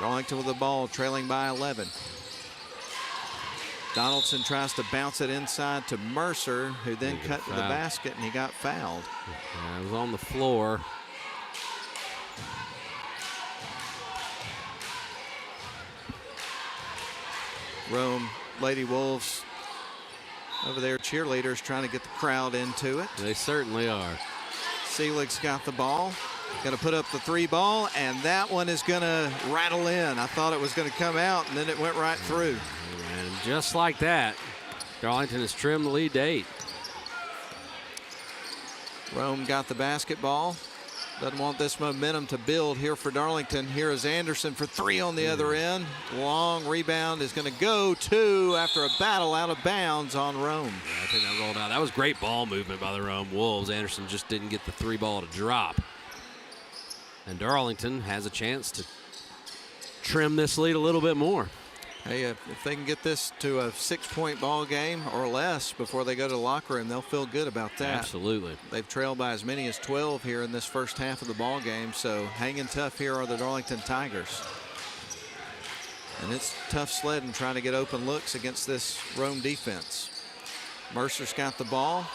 Darlington with the ball, trailing by 11. Donaldson tries to bounce it inside to Mercer, who then cut to the basket, and he got fouled. It was on the floor. Rome Lady Wolves over there, cheerleaders trying to get the crowd into it. They certainly are. Seelig's got the ball, going to put up the three ball, and that one is going to rattle in. I thought it was going to come out, and then it went right through. And just like that, Darlington has trimmed the lead to 8. Rome got the basketball. Doesn't want this momentum to build here for Darlington. Here is Anderson for three on the other end. Long rebound is going to go to, after a battle, out of bounds on Rome. Yeah, I think that rolled out. That was great ball movement by the Rome Wolves. Anderson just didn't get the three ball to drop. And Darlington has a chance to trim this lead a little bit more. Hey, if they can get this to a 6-point ball game or less before they go to the locker room, they'll feel good about that. Absolutely. They've trailed by as many as 12 here in this first half of the ball game, so hanging tough here are the Darlington Tigers. And it's tough sledding trying to get open looks against this Rome defense. Mercer's got the ball.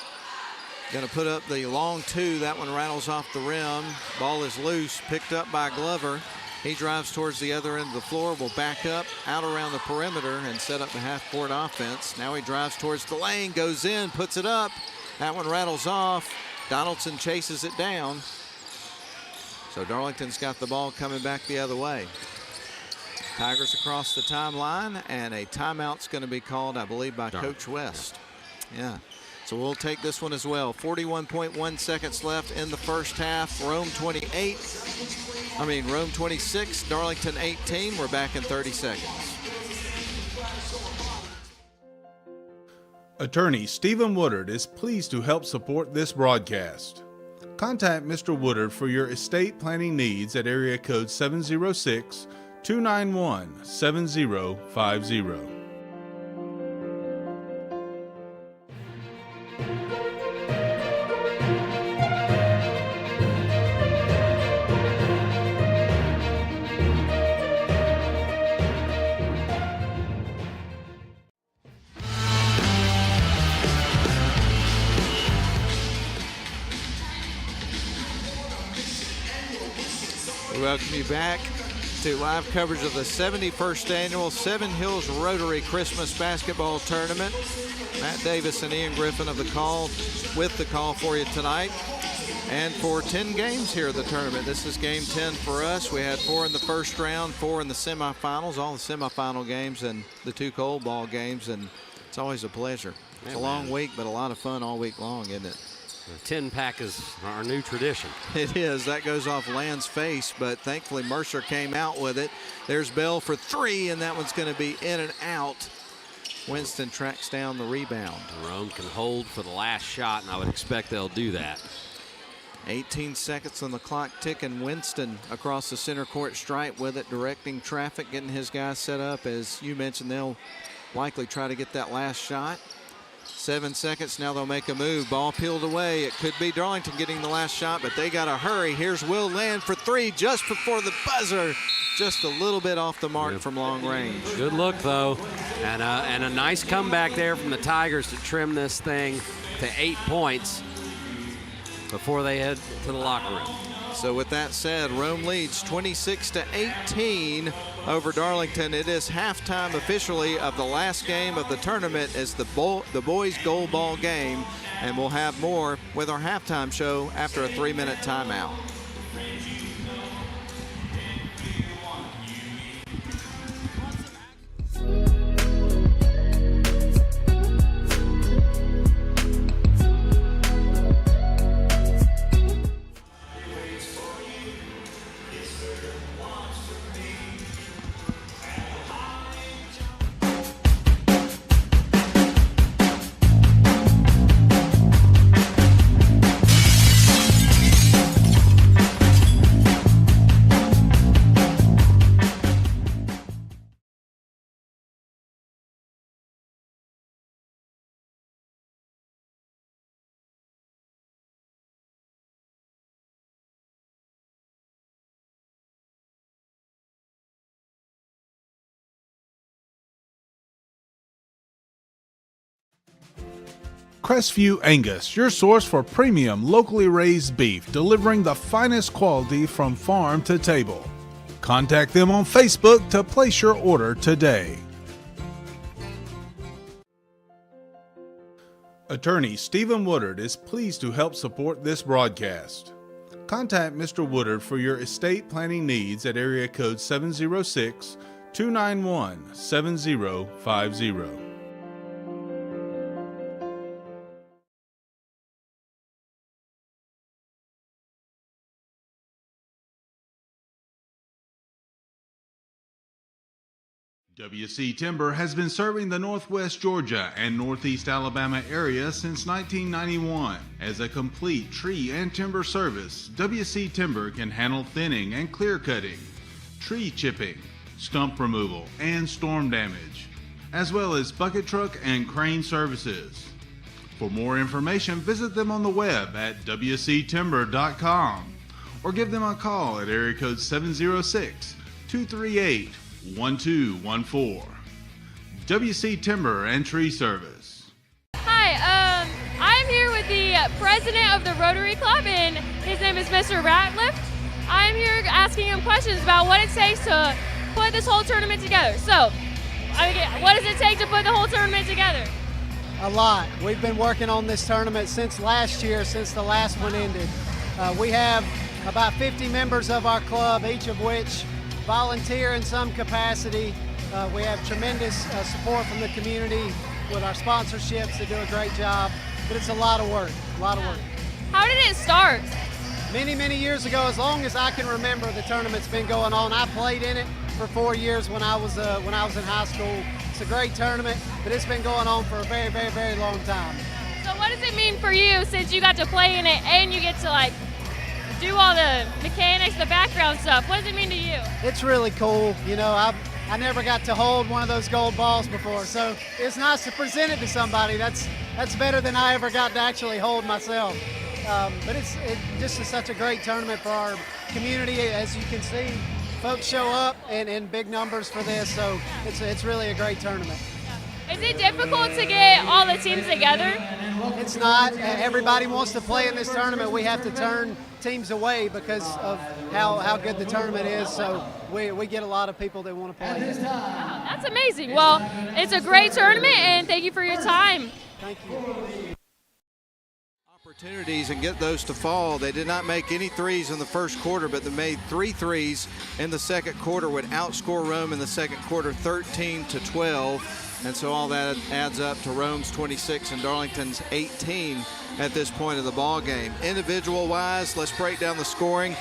Going to put up the long two. That one rattles off the rim. Ball is loose, picked up by Glover. He drives towards the other end of the floor, will back up, out around the perimeter, and set up the half-court offense. Now he drives towards the lane, goes in, puts it up. That one rattles off. Donaldson chases it down. So Darlington's got the ball coming back the other way. Tigers across the timeline, and a timeout's going to be called, I believe, by Coach West. Yeah. So we'll take this one as well. 41.1 seconds left in the first half. Rome 26, Darlington 18. We're back in 30 seconds. Attorney Stephen Woodard is pleased to help support this broadcast. Contact Mr. Woodard for your estate planning needs at area code 706-291-7050. We welcome you back to live coverage of the 71st annual Seven Hills Rotary Christmas Basketball Tournament. Matt Davis and Ian Griffin of the call for you tonight. And for 10 games here at the tournament. This is game 10 for us. We had 4 in the first round, 4 in the semifinals, all the semifinal games and the 2 cold ball games, and it's always a pleasure. It's a long week, but a lot of fun all week long, isn't it? The 10-pack is our new tradition. It is. That goes off Land's face, but thankfully Mercer came out with it. There's Bell for 3, and that one's going to be in and out. Winston tracks down the rebound. Rome can hold for the last shot, and I would expect they'll do that. 18 seconds on the clock ticking. Winston across the center court stripe with it, directing traffic, getting his guys set up. As you mentioned, they'll likely try to get that last shot. 7 seconds, now they'll make a move. Ball peeled away. It could be Darlington getting the last shot, but they got to hurry. Here's Will Land for 3 just before the buzzer. Just a little bit off the mark from long range. Good look, though. And a nice comeback there from the Tigers to trim this thing to 8 points before they head to the locker room. So with that said, Rome leads 26-18 over Darlington. It is halftime officially of the last game of the tournament as the boys goal ball game, and we'll have more with our halftime show after a 3-minute timeout. Crestview Angus, your source for premium locally raised beef, delivering the finest quality from farm to table. Contact them on Facebook to place your order today. Attorney Stephen Woodard is pleased to help support this broadcast. Contact Mr. Woodard for your estate planning needs at area code 706-291-7050. WC Timber has been serving the Northwest Georgia and Northeast Alabama area since 1991. As a complete tree and timber service, WC Timber can handle thinning and clear cutting, tree chipping, stump removal, and storm damage, as well as bucket truck and crane services. For more information, visit them on the web at wctimber.com or give them a call at area code 706-238-1214. WC Timber and Tree Service. Hi, I'm here with the president of the Rotary Club, and his name is Mr. Ratliff. I'm here asking him questions about what it takes to put this whole tournament together. So, what does it take to put the whole tournament together? A lot. We've been working on this tournament since last year, since the last one ended. We have about 50 members of our club, each of which volunteer in some capacity. We have tremendous support from the community with our sponsorships. They do a great job, but it's a lot of work, How did it start? Many, many years ago, as long as I can remember, the tournament's been going on. I played in it for 4 years when I was in high school. It's a great tournament, but it's been going on for a very, very, very long time. So what does it mean for you, since you got to play in it and you get to do all the mechanics, the background stuff? What does it mean to you? It's really cool. I never got to hold one of those gold balls before, so it's nice to present it to somebody. That's better than I ever got to actually hold myself. But it just is such a great tournament for our community. As you can see, folks show up in big numbers for this, so it's really a great tournament. Is it difficult to get all the teams together? It's not. Everybody wants to play in this tournament. We have to turn teams away because of how good the tournament is, so we get a lot of people that want to play. Wow, that's amazing. Well, it's a great tournament, and thank you for your time. Thank you. Opportunities and get those to fall. They did not make any threes in the first quarter, but they made 3 threes in the second quarter, would outscore Rome in the second quarter 13-12. And so all that adds up to Rome's 26 and Darlington's 18 at this point of the ball game. Individual-wise, let's break down the scoring.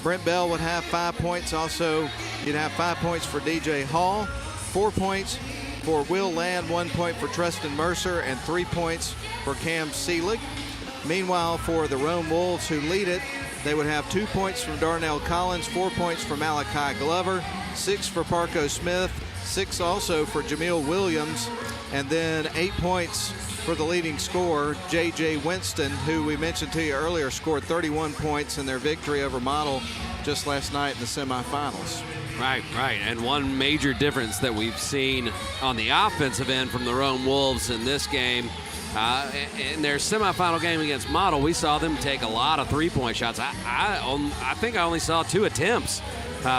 Brent Bell would have 5 points. Also, you'd have 5 points for DJ Hall, 4 points for Will Land, 1 point for Tristan Mercer, and 3 points for Cam Seelig. Meanwhile, for the Rome Wolves, who lead it, they would have 2 points from Darnell Collins, 4 points for Malachi Glover, 6 for Parco Smith, 6 also for Jamil Williams, and then 8 points for the leading scorer, J.J. Winston, who we mentioned to you earlier scored 31 points in their victory over Model just last night in the semifinals. Right. And one major difference that we've seen on the offensive end from the Rome Wolves in this game, in their semifinal game against Model, we saw them take a lot of three-point shots. I think I only saw 2 attempts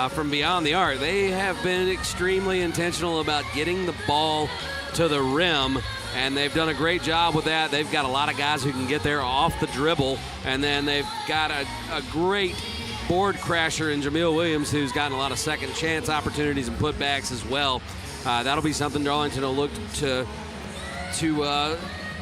from beyond the arc. They have been extremely intentional about getting the ball to the rim, and they've done a great job with that. They've got a lot of guys who can get there off the dribble, and then they've got a great board crasher in Jamil Williams, who's gotten a lot of second chance opportunities and putbacks as well. That'll be something Darlington will look to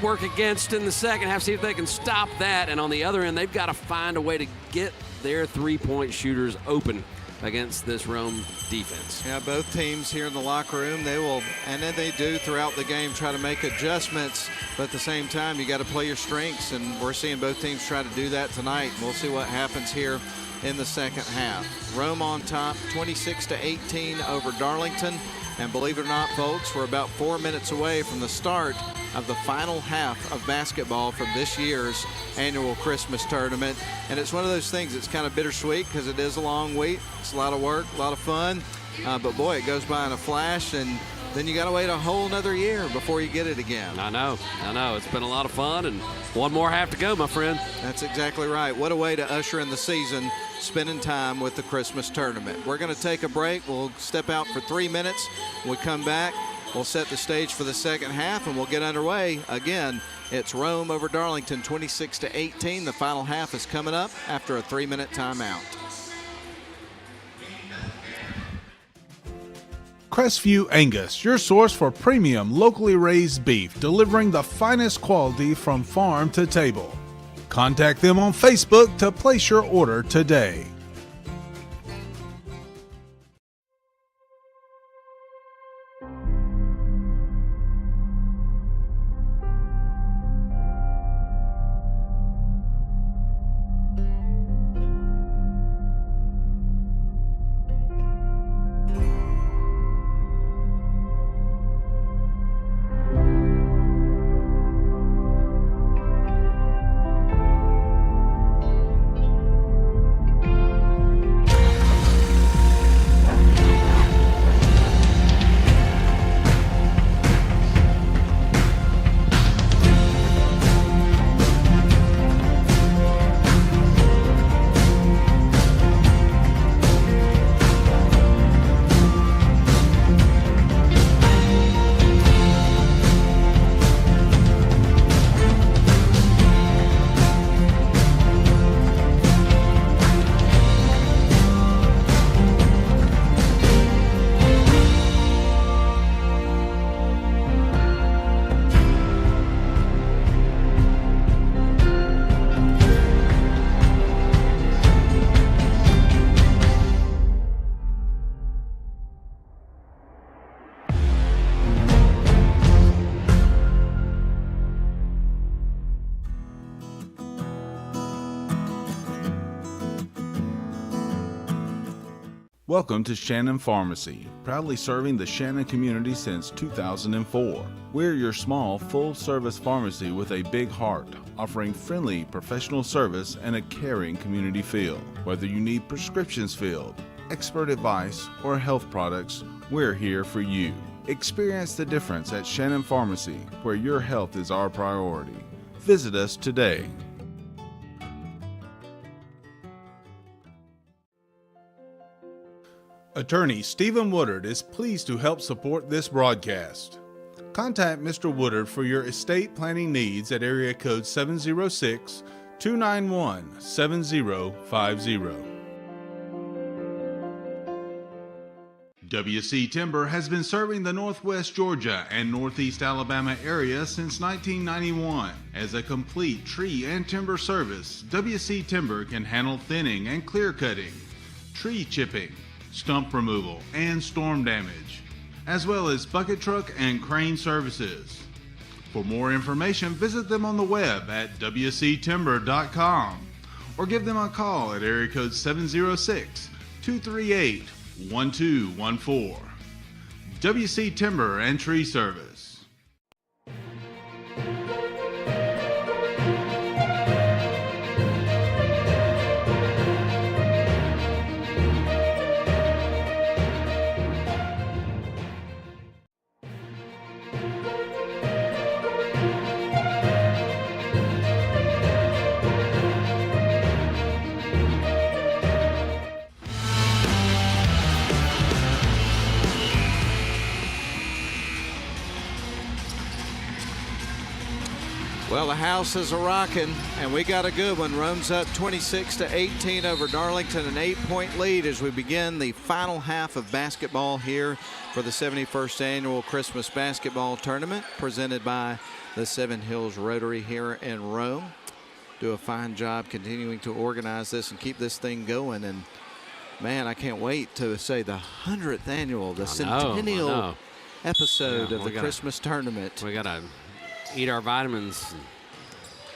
work against in the second half, see if they can stop that. And on the other end, they've got to find a way to get their three-point shooters open against this Rome defense. Yeah, both teams here in the locker room, they will, and then they do throughout the game, try to make adjustments, but at the same time, you got to play your strengths, and we're seeing both teams try to do that tonight. We'll see what happens here in the second half. Rome on top, 26-18 over Darlington. And believe it or not, folks, we're about 4 minutes away from the start of the final half of basketball from this year's annual Christmas tournament. And it's one of those things that's kind of bittersweet because it is a long week. It's a lot of work, a lot of fun. But boy, it goes by in a flash, and then you got to wait a whole another year before you get it again. I know. It's been a lot of fun, and one more half to go, my friend. That's exactly right. What a way to usher in the season, spending time with the Christmas tournament. We're going to take a break. We'll step out for 3 minutes. When we come back, we'll set the stage for the second half, and we'll get underway. Again, it's Rome over Darlington, 26-18. The final half is coming up after a 3-minute timeout. Crestview Angus, your source for premium locally raised beef, delivering the finest quality from farm to table. Contact them on Facebook to place your order today. Welcome to Shannon Pharmacy, proudly serving the Shannon community since 2004. We're your small, full-service pharmacy with a big heart, offering friendly, professional service and a caring community feel. Whether you need prescriptions filled, expert advice, or health products, we're here for you. Experience the difference at Shannon Pharmacy, where your health is our priority. Visit us today. Attorney Stephen Woodard is pleased to help support this broadcast. Contact Mr. Woodard for your estate planning needs at area code 706-291-7050. WC Timber has been serving the Northwest Georgia and Northeast Alabama area since 1991. As a complete tree and timber service, WC Timber can handle thinning and clear cutting, tree chipping, stump removal, and storm damage, as well as bucket truck and crane services. For more information, visit them on the web at wctimber.com or give them a call at area code 706-238-1214. WC Timber and Tree Service. Well, the house is a-rocking, and we got a good one. Rome's up 26-18 over Darlington, an 8-point lead as we begin the final half of basketball here for the 71st Annual Christmas Basketball Tournament presented by the Seven Hills Rotary here in Rome. Do a fine job continuing to organize this and keep this thing going. And, man, I can't wait to say the 100th annual, the centennial episode of the Christmas tournament. We got to eat our vitamins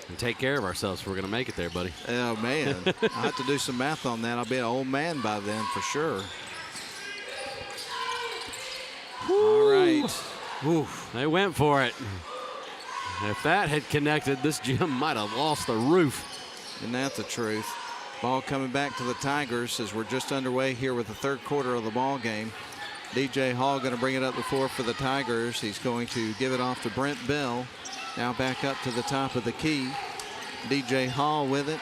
and take care of ourselves if we're going to make it there, buddy. Oh, man. I'll have to do some math on that. I'll be an old man by then for sure. All right. Oof, they went for it. If that had connected, this gym might have lost the roof. Isn't that the truth? Ball coming back to the Tigers as we're just underway here with the third quarter of the ball game. DJ Hall going to bring it up the floor for the Tigers. He's going to give it off to Brent Bell. Now back up to the top of the key. DJ Hall with it.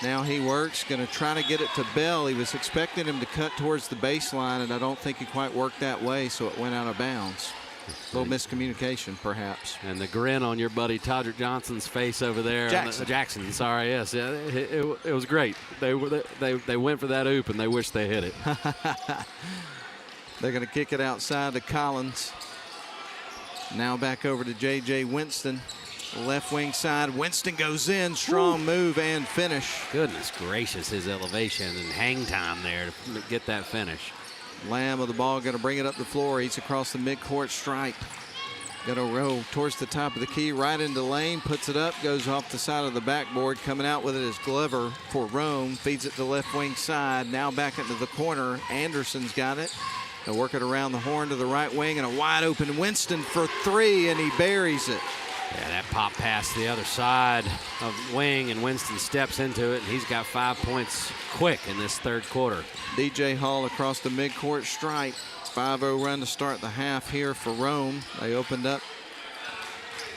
Now he works, going to try to get it to Bell. He was expecting him to cut towards the baseline, and I don't think he quite worked that way, so it went out of bounds. A little miscommunication, perhaps. And the grin on your buddy Todrick Johnson's face over there. Jackson, sorry, yes. It was great. They went for that oop, and they wish they hit it. They're going to kick it outside to Collins. Now back over to J.J. Winston. Left wing side. Winston goes in. Strong move and finish. Goodness gracious, his elevation and hang time there to get that finish. Lamb with the ball, going to bring it up the floor. He's across the midcourt stripe. Going to roll towards the top of the key, right into lane, puts it up, goes off the side of the backboard. Coming out with it is Glover for Rome. Feeds it to left wing side. Now back into the corner. Anderson's got it. They'll work it around the horn to the right wing, and a wide open Winston for three, and he buries it. Yeah, that pop pass to the other side of wing, and Winston steps into it, and he's got 5 points quick in this third quarter. DJ Hall across the midcourt stripe. 5-0 run to start the half here for Rome. They opened up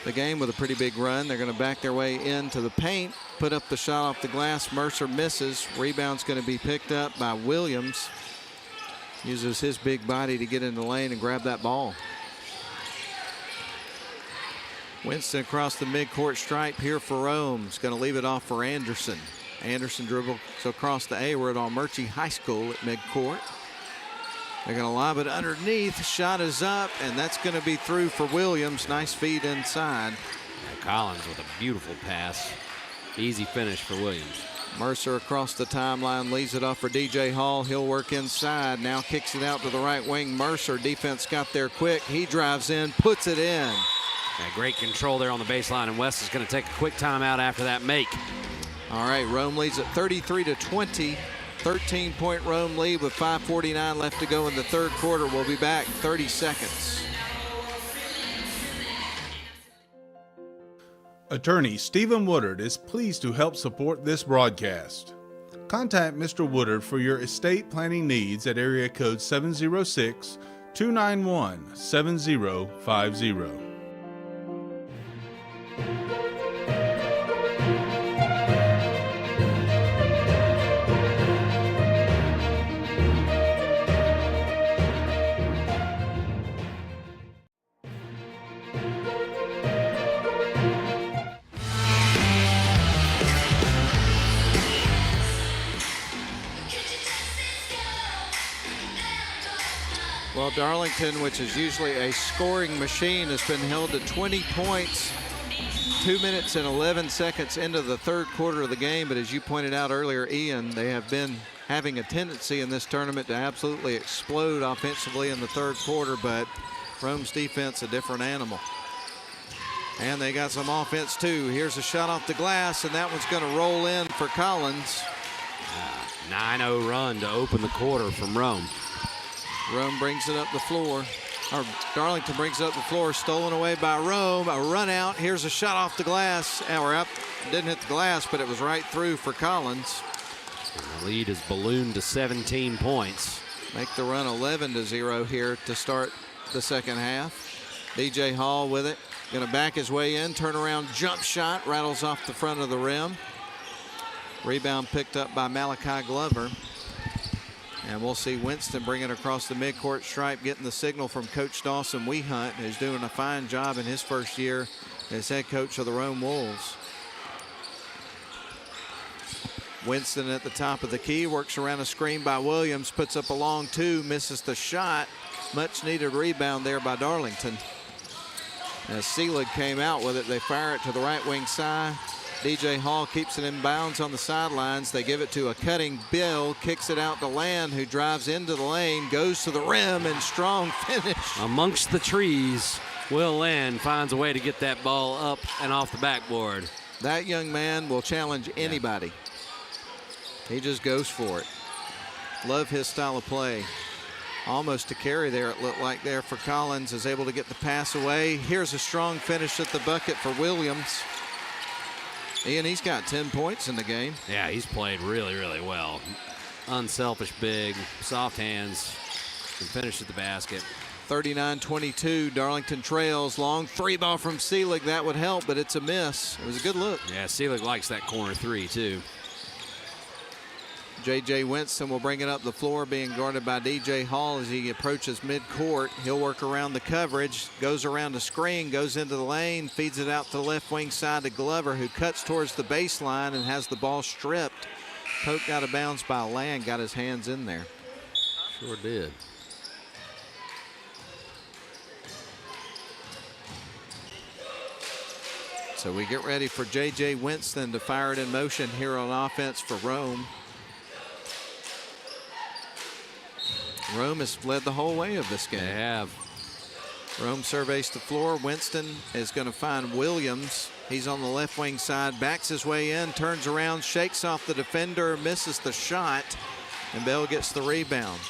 the game with a pretty big run. They're going to back their way into the paint, put up the shot off the glass. Mercer misses. Rebound's going to be picked up by Williams. Uses his big body to get in the lane and grab that ball. Winston across the midcourt stripe here for Rome. He's going to leave it off for Anderson. Anderson dribbles across the A. We're at Armuchee High School at midcourt. They're going to lob it underneath. Shot is up, and that's going to be through for Williams. Nice feed inside. And Collins with a beautiful pass. Easy finish for Williams. Mercer across the timeline, leaves it off for DJ Hall. He'll work inside. Now kicks it out to the right wing. Mercer, defense got there quick. He drives in, puts it in. Yeah, great control there on the baseline, and West is going to take a quick timeout after that make. All right, Rome leads at 33-20. 13-point Rome lead with 5:49 left to go in the third quarter. We'll be back 30 seconds. Attorney Stephen Woodard is pleased to help support this broadcast. Contact Mr. Woodard for your estate planning needs at area code 706-291-7050. Well, Darlington, which is usually a scoring machine, has been held to 20 points 2 minutes and 11 seconds into the third quarter of the game. But as you pointed out earlier, Ian, they have been having a tendency in this tournament to absolutely explode offensively in the third quarter, but Rome's defense a different animal. And they got some offense too. Here's a shot off the glass, and that one's going to roll in for Collins. 9-0 run to open the quarter from Rome. Rome brings it up the floor. Or Darlington brings it up the floor, stolen away by Rome. A run out. Here's a shot off the glass. And we're up. Didn't hit the glass, but it was right through for Collins. And the lead is ballooned to 17 points. Make the run 11-0 here to start the second half. DJ Hall with it. Going to back his way in. Turnaround jump shot. Rattles off the front of the rim. Rebound picked up by Malachi Glover. And we'll see Winston bring it across the midcourt stripe, getting the signal from Coach Dawson Wehunt, who's doing a fine job in his first year as head coach of the Rome Wolves. Winston at the top of the key, works around a screen by Williams, puts up a long two, misses the shot. Much needed rebound there by Darlington. As Seelig came out with it, they fire it to the right wing side. DJ Hall keeps it in bounds on the sidelines. They give it to a cutting Bill, kicks it out to Land, who drives into the lane, goes to the rim, and strong finish. Amongst the trees, Will Land finds a way to get that ball up and off the backboard. That young man will challenge anybody. He just goes for it. Love his style of play. Almost a carry there, it looked like there for Collins, is able to get the pass away. Here's a strong finish at the bucket for Williams. Ian, he's got 10 points in the game. Yeah, he's played really, really well. Unselfish big, soft hands, and finish at the basket. 39-22, Darlington trails. Long three ball from Seelig, that would help, but it's a miss. It was a good look. Yeah, Seelig likes that corner three, too. J.J. Winston will bring it up the floor, being guarded by DJ Hall as he approaches midcourt. He'll work around the coverage, goes around the screen, goes into the lane, feeds it out to the left wing side to Glover, who cuts towards the baseline and has the ball stripped. Poke got a bounce by Land, got his hands in there. Sure did. So we get ready for J.J. Winston to fire it in motion here on offense for Rome. Rome has led the whole way of this game. They have. Rome surveys the floor. Winston is going to find Williams. He's on the left wing side, backs his way in, turns around, shakes off the defender, misses the shot, and Bell gets the rebound.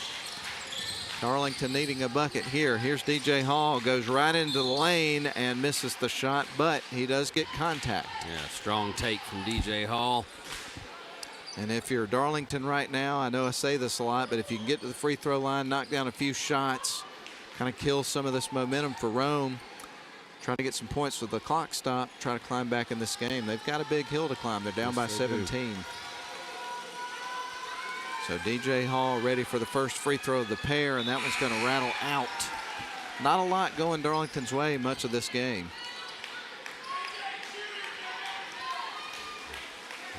Darlington needing a bucket here. Here's DJ Hall, goes right into the lane and misses the shot, but he does get contact. Yeah, strong take from DJ Hall. And if you're Darlington right now, I know I say this a lot, but if you can get to the free throw line, knock down a few shots, kind of kill some of this momentum for Rome, try to get some points with the clock stop, try to climb back in this game. They've got a big hill to climb. They're down by 17. So DJ Hall ready for the first free throw of the pair, and that one's going to rattle out. Not a lot going Darlington's way much of this game.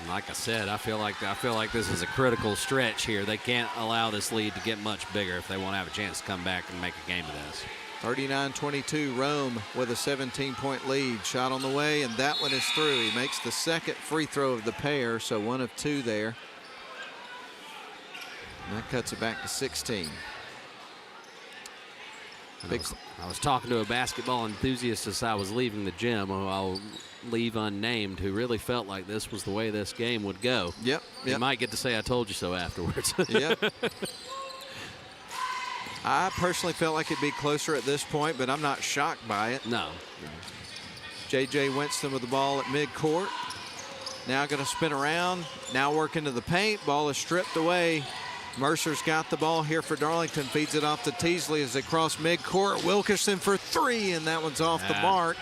Like I said, I feel like this is a critical stretch here. They can't allow this lead to get much bigger if they want to have a chance to come back and make a game of this. 39-22, Rome with a 17-point lead. Shot on the way, and that one is through. He makes the second free throw of the pair, so 1 of 2 there. And that cuts it back to 16. I was talking to a basketball enthusiast as I was leaving the gym, who I'll leave unnamed, who really felt like this was the way this game would go. Yep. You might get to say I told you so afterwards. Yep. I personally felt like it'd be closer at this point, but I'm not shocked by it. No. J.J. Winston with the ball at midcourt. Now going to spin around. Now work into the paint. Ball is stripped away. Mercer's got the ball here for Darlington. Feeds it off to Teasley as they cross midcourt. Wilkerson for three, and that one's off the mark.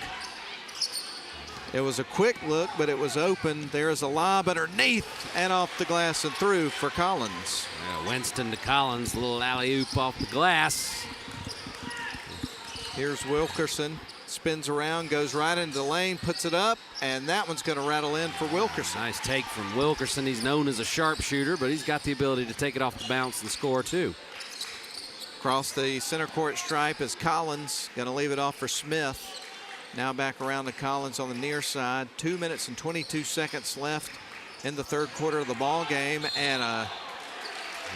It was a quick look, but it was open. There is a lob underneath and off the glass and through for Collins. Winston to Collins, a little alley-oop off the glass. Here's Wilkerson. Spins around, goes right into the lane, puts it up, and that one's going to rattle in for Wilkerson. Nice take from Wilkerson. He's known as a sharpshooter, but he's got the ability to take it off the bounce and score too. Across the center court stripe is Collins. Going to leave it off for Smith. Now back around to Collins on the near side. 2 minutes and 22 seconds left in the third quarter of the ball game, and a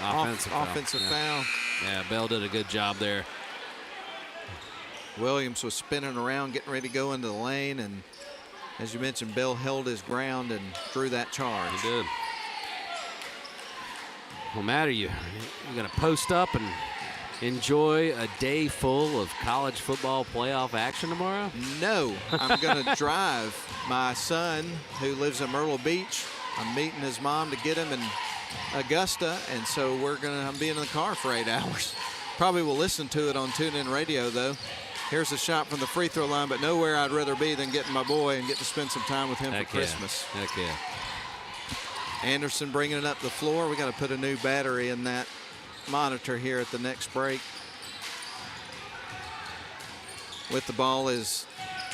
offensive foul. Yeah, Bell did a good job there. Williams was spinning around, getting ready to go into the lane, and as you mentioned, Bell held his ground and drew that charge. He did. No matter, you're going to post up and enjoy a day full of college football playoff action tomorrow? No, I'm going to drive my son, who lives in Myrtle Beach. I'm meeting his mom to get him in Augusta, and so I'm being in the car for 8 hours. Probably will listen to it on TuneIn Radio, though. Here's a shot from the free throw line, but nowhere I'd rather be than getting my boy and get to spend some time with him for Christmas. Heck yeah. Anderson bringing it up the floor. We got to put a new battery in that monitor here at the next break. With the ball is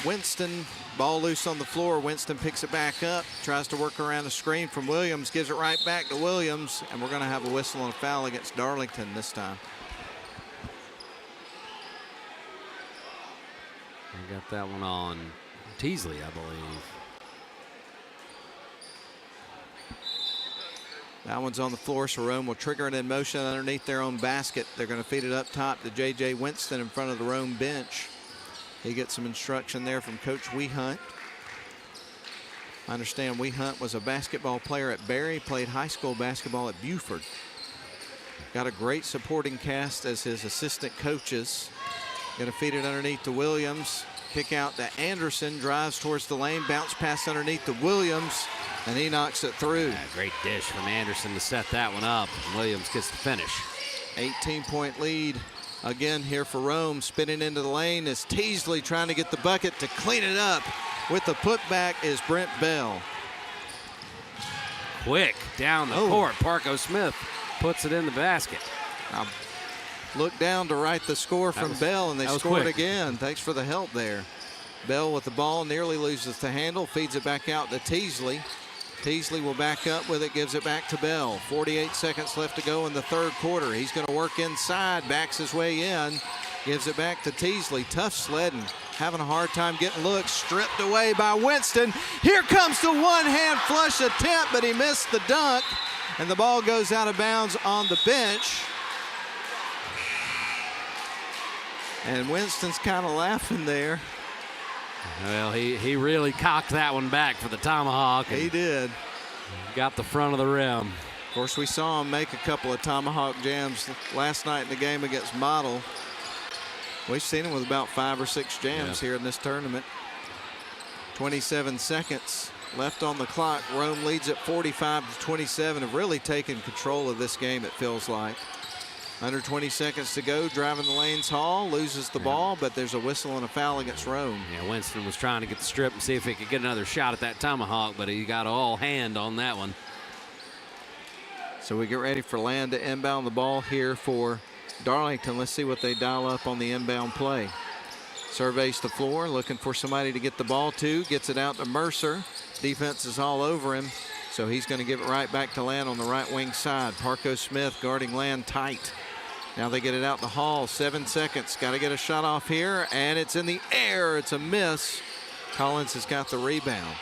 Winston. Ball loose on the floor. Winston picks it back up, tries to work around the screen from Williams, gives it right back to Williams, and we're going to have a whistle and a foul against Darlington this time. I got that one on Teasley, I believe. That one's on the floor, so Rome will trigger it in motion underneath their own basket. They're going to feed it up top to J.J. Winston in front of the Rome bench. He gets some instruction there from Coach Wehunt. I understand Wehunt was a basketball player at Barry, played high school basketball at Buford. Got a great supporting cast as his assistant coaches. Going to feed it underneath to Williams. Kick out to Anderson, drives towards the lane, bounce pass underneath to Williams, and he knocks it through. Yeah, great dish from Anderson to set that one up. Williams gets the finish. 18-point lead again here for Rome. Spinning into the lane is Teasley trying to get the bucket to clean it up. With the putback is Brent Bell. Quick down the court. Parco Smith puts it in the basket. Look down to write the score from Bell, and they scored again. Thanks for the help there. Bell with the ball, nearly loses the handle, feeds it back out to Teasley. Teasley will back up with it, gives it back to Bell. 48 seconds left to go in the third quarter. He's going to work inside, backs his way in, gives it back to Teasley. Tough sledding, having a hard time getting looks. Stripped away by Winston. Here comes the one-hand flush attempt, but he missed the dunk, and the ball goes out of bounds on the bench. And Winston's kind of laughing there. Well, he really cocked that one back for the tomahawk. He did. Got the front of the rim. Of course, we saw him make a couple of tomahawk jams last night in the game against Model. We've seen him with about 5 or 6 jams here in this tournament. 27 seconds left on the clock. Rome leads at 45-27. Have really taken control of this game, it feels like. Under 20 seconds to go, driving the lanes. Hall loses the ball, but there's a whistle and a foul against Rome. Yeah, Winston was trying to get the strip and see if he could get another shot at that tomahawk, but he got all hand on that one. So we get ready for Land to inbound the ball here for Darlington. Let's see what they dial up on the inbound play. Surveys the floor, looking for somebody to get the ball to. Gets it out to Mercer. Defense is all over him, so he's going to give it right back to Land on the right wing side. Parco Smith guarding Land tight. Now they get it out to Hall. 7 seconds. Got to get a shot off here, and it's in the air. It's a miss. Collins has got the rebound.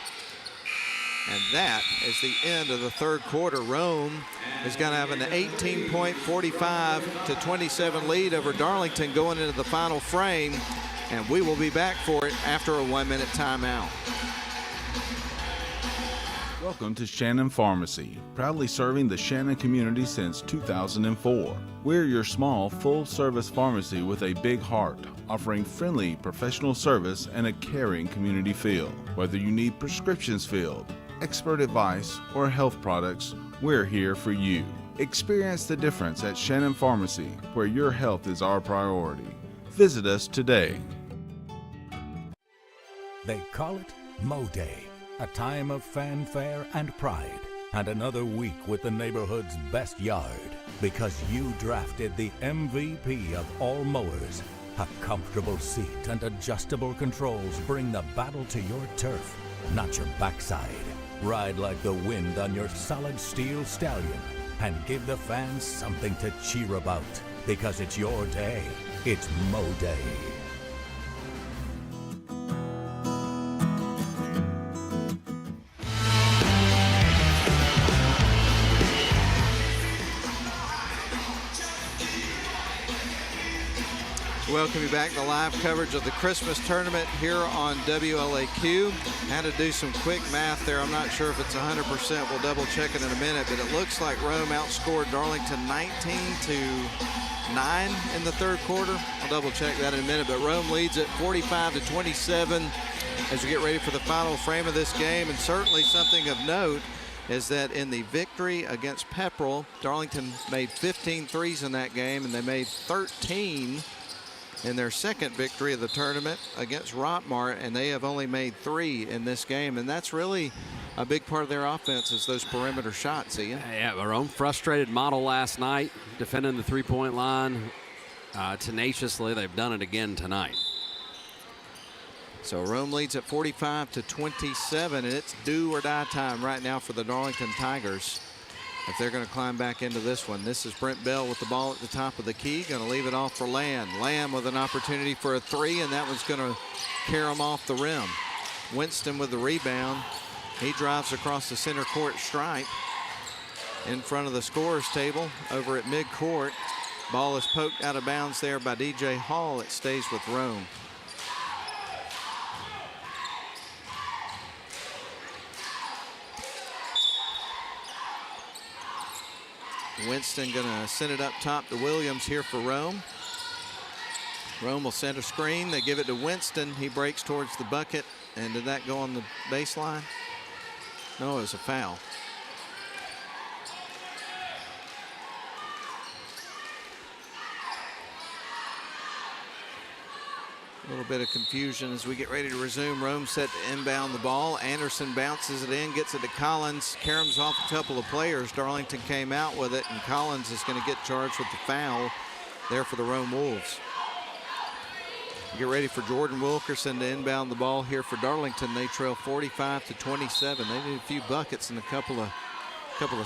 And that is the end of the third quarter. Rome is going to have an 18-point, 45-27 lead over Darlington going into the final frame, and we will be back for it after a 1-minute timeout. Welcome to Shannon Pharmacy, proudly serving the Shannon community since 2004. We're your small, full-service pharmacy with a big heart, offering friendly, professional service and a caring community feel. Whether you need prescriptions filled, expert advice, or health products, we're here for you. Experience the difference at Shannon Pharmacy, where your health is our priority. Visit us today. They call it Mow Day, a time of fanfare and pride, and another week with the neighborhood's best yard, because you drafted the MVP of all mowers. A comfortable seat and adjustable controls bring the battle to your turf, not your backside. Ride like the wind on your solid steel stallion and give the fans something to cheer about, because it's your day. It's Mow Day. Welcome you back to live coverage of the Christmas tournament here on WLAQ. Had to do some quick math there. I'm not sure if it's 100%. We'll double check it in a minute, but it looks like Rome outscored Darlington 19-9 in the third quarter. I'll double check that in a minute, but Rome leads at 45-27 as we get ready for the final frame of this game. And certainly something of note is that in the victory against Pepperell, Darlington made 15 threes in that game, and they made 13 in their second victory of the tournament against Rottmart, and they have only made 3 in this game. And that's really a big part of their offense, is those perimeter shots, Ian. Yeah, our own frustrated model last night, defending the three-point line tenaciously. They've done it again tonight. So Rome leads at 45-27, and it's do or die time right now for the Darlington Tigers if they're going to climb back into this one. This is Brent Bell with the ball at the top of the key, going to leave it off for Lamb. Lamb with an opportunity for a 3, and that one's going to carry him off the rim. Winston with the rebound. He drives across the center court stripe in front of the scorer's table over at midcourt. Ball is poked out of bounds there by DJ Hall. It stays with Rome. Winston going to send it up top to Williams here for Rome. Rome will send a screen. They give it to Winston. He breaks towards the bucket. And did that go on the baseline? No, it was a foul. A little bit of confusion as we get ready to resume. Rome set to inbound the ball. Anderson bounces it in, gets it to Collins, caroms off a couple of players. Darlington came out with it, and Collins is going to get charged with the foul there for the Rome Wolves. Get ready for Jordan Wilkerson to inbound the ball here for Darlington. They trail 45-27. They need a few buckets and a couple of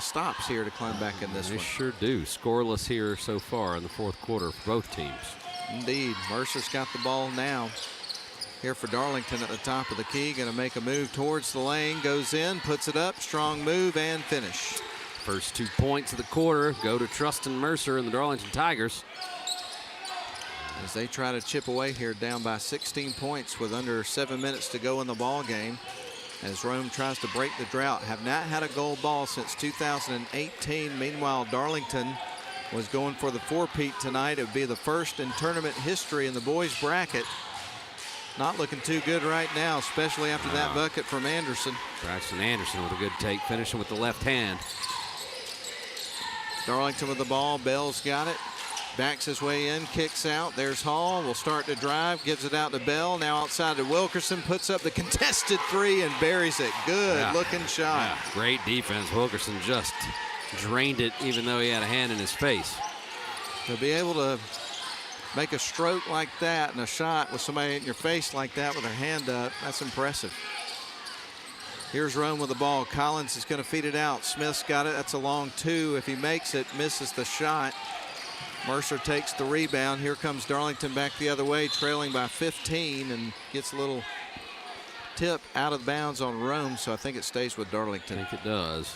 stops here to climb back in this one. They sure do. Scoreless here so far in the fourth quarter for both teams. Indeed. Mercer's got the ball now here for Darlington at the top of the key. Going to make a move towards the lane. Goes in, puts it up. Strong move and finish. First 2 points of the quarter go to Trustin Mercer and the Darlington Tigers, as they try to chip away here, down by 16 points with under 7 minutes to go in the ball game. As Rome tries to break the drought. Have not had a gold ball since 2018. Meanwhile, Darlington was going for the four-peat tonight. It would be the first in tournament history in the boys bracket. Not looking too good right now, especially after that bucket from Anderson. Braxton Anderson with a good take, finishing with the left hand. Darlington with the ball. Bell's got it. Backs his way in, kicks out. There's Hall. Will start to drive, gives it out to Bell. Now outside to Wilkerson, puts up the contested 3 and buries it. Good looking shot. Yeah, great defense. Wilkerson just drained it, even though he had a hand in his face. To be able to make a stroke like that and a shot with somebody in your face like that with their hand up, that's impressive. Here's Rome with the ball. Collins is going to feed it out. Smith's got it. That's a long 2. If he makes it, misses the shot. Mercer takes the rebound. Here comes Darlington back the other way, trailing by 15, and gets a little tip out of bounds on Rome, so I think it stays with Darlington. I think it does.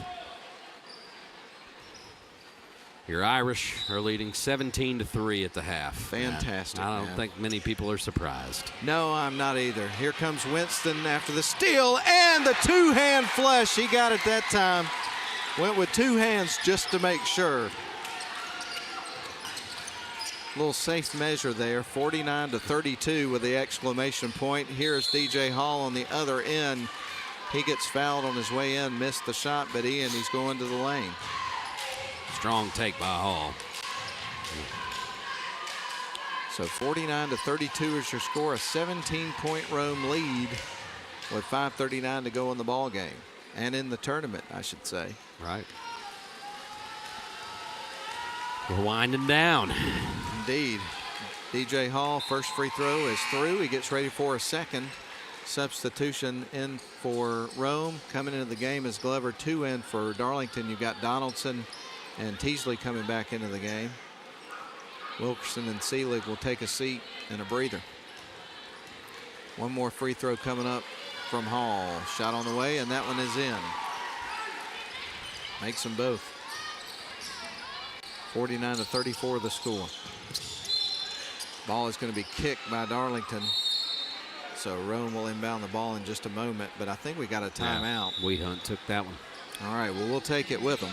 Your Irish are leading 17-3 at the half. Fantastic. I don't think many people are surprised. No, I'm not either. Here comes Winston after the steal and the two-hand flush. He got it that time. Went with two hands just to make sure. Little safe measure there, 49-32 with the exclamation point. Here's DJ Hall on the other end. He gets fouled on his way in, missed the shot, but he's going to the lane. Strong take by Hall. So 49-32 is your score, a 17-point Rome lead with 5:39 to go in the ball game and in the tournament, I should say. Right. We're winding down. Indeed. DJ Hall, first free throw is through. He gets ready for a second. Substitution in for Rome. Coming into the game is Glover. 2 in for Darlington. You've got Donaldson and Teasley coming back into the game. Wilkerson and Seelig will take a seat and a breather. One more free throw coming up from Hall. Shot on the way, and that one is in. Makes them both. 49-34 the score. Ball is going to be kicked by Darlington. So Rome will inbound the ball in just a moment, but I think we got a timeout. Yeah, Wehunt took that one. All right, well, we'll take it with them.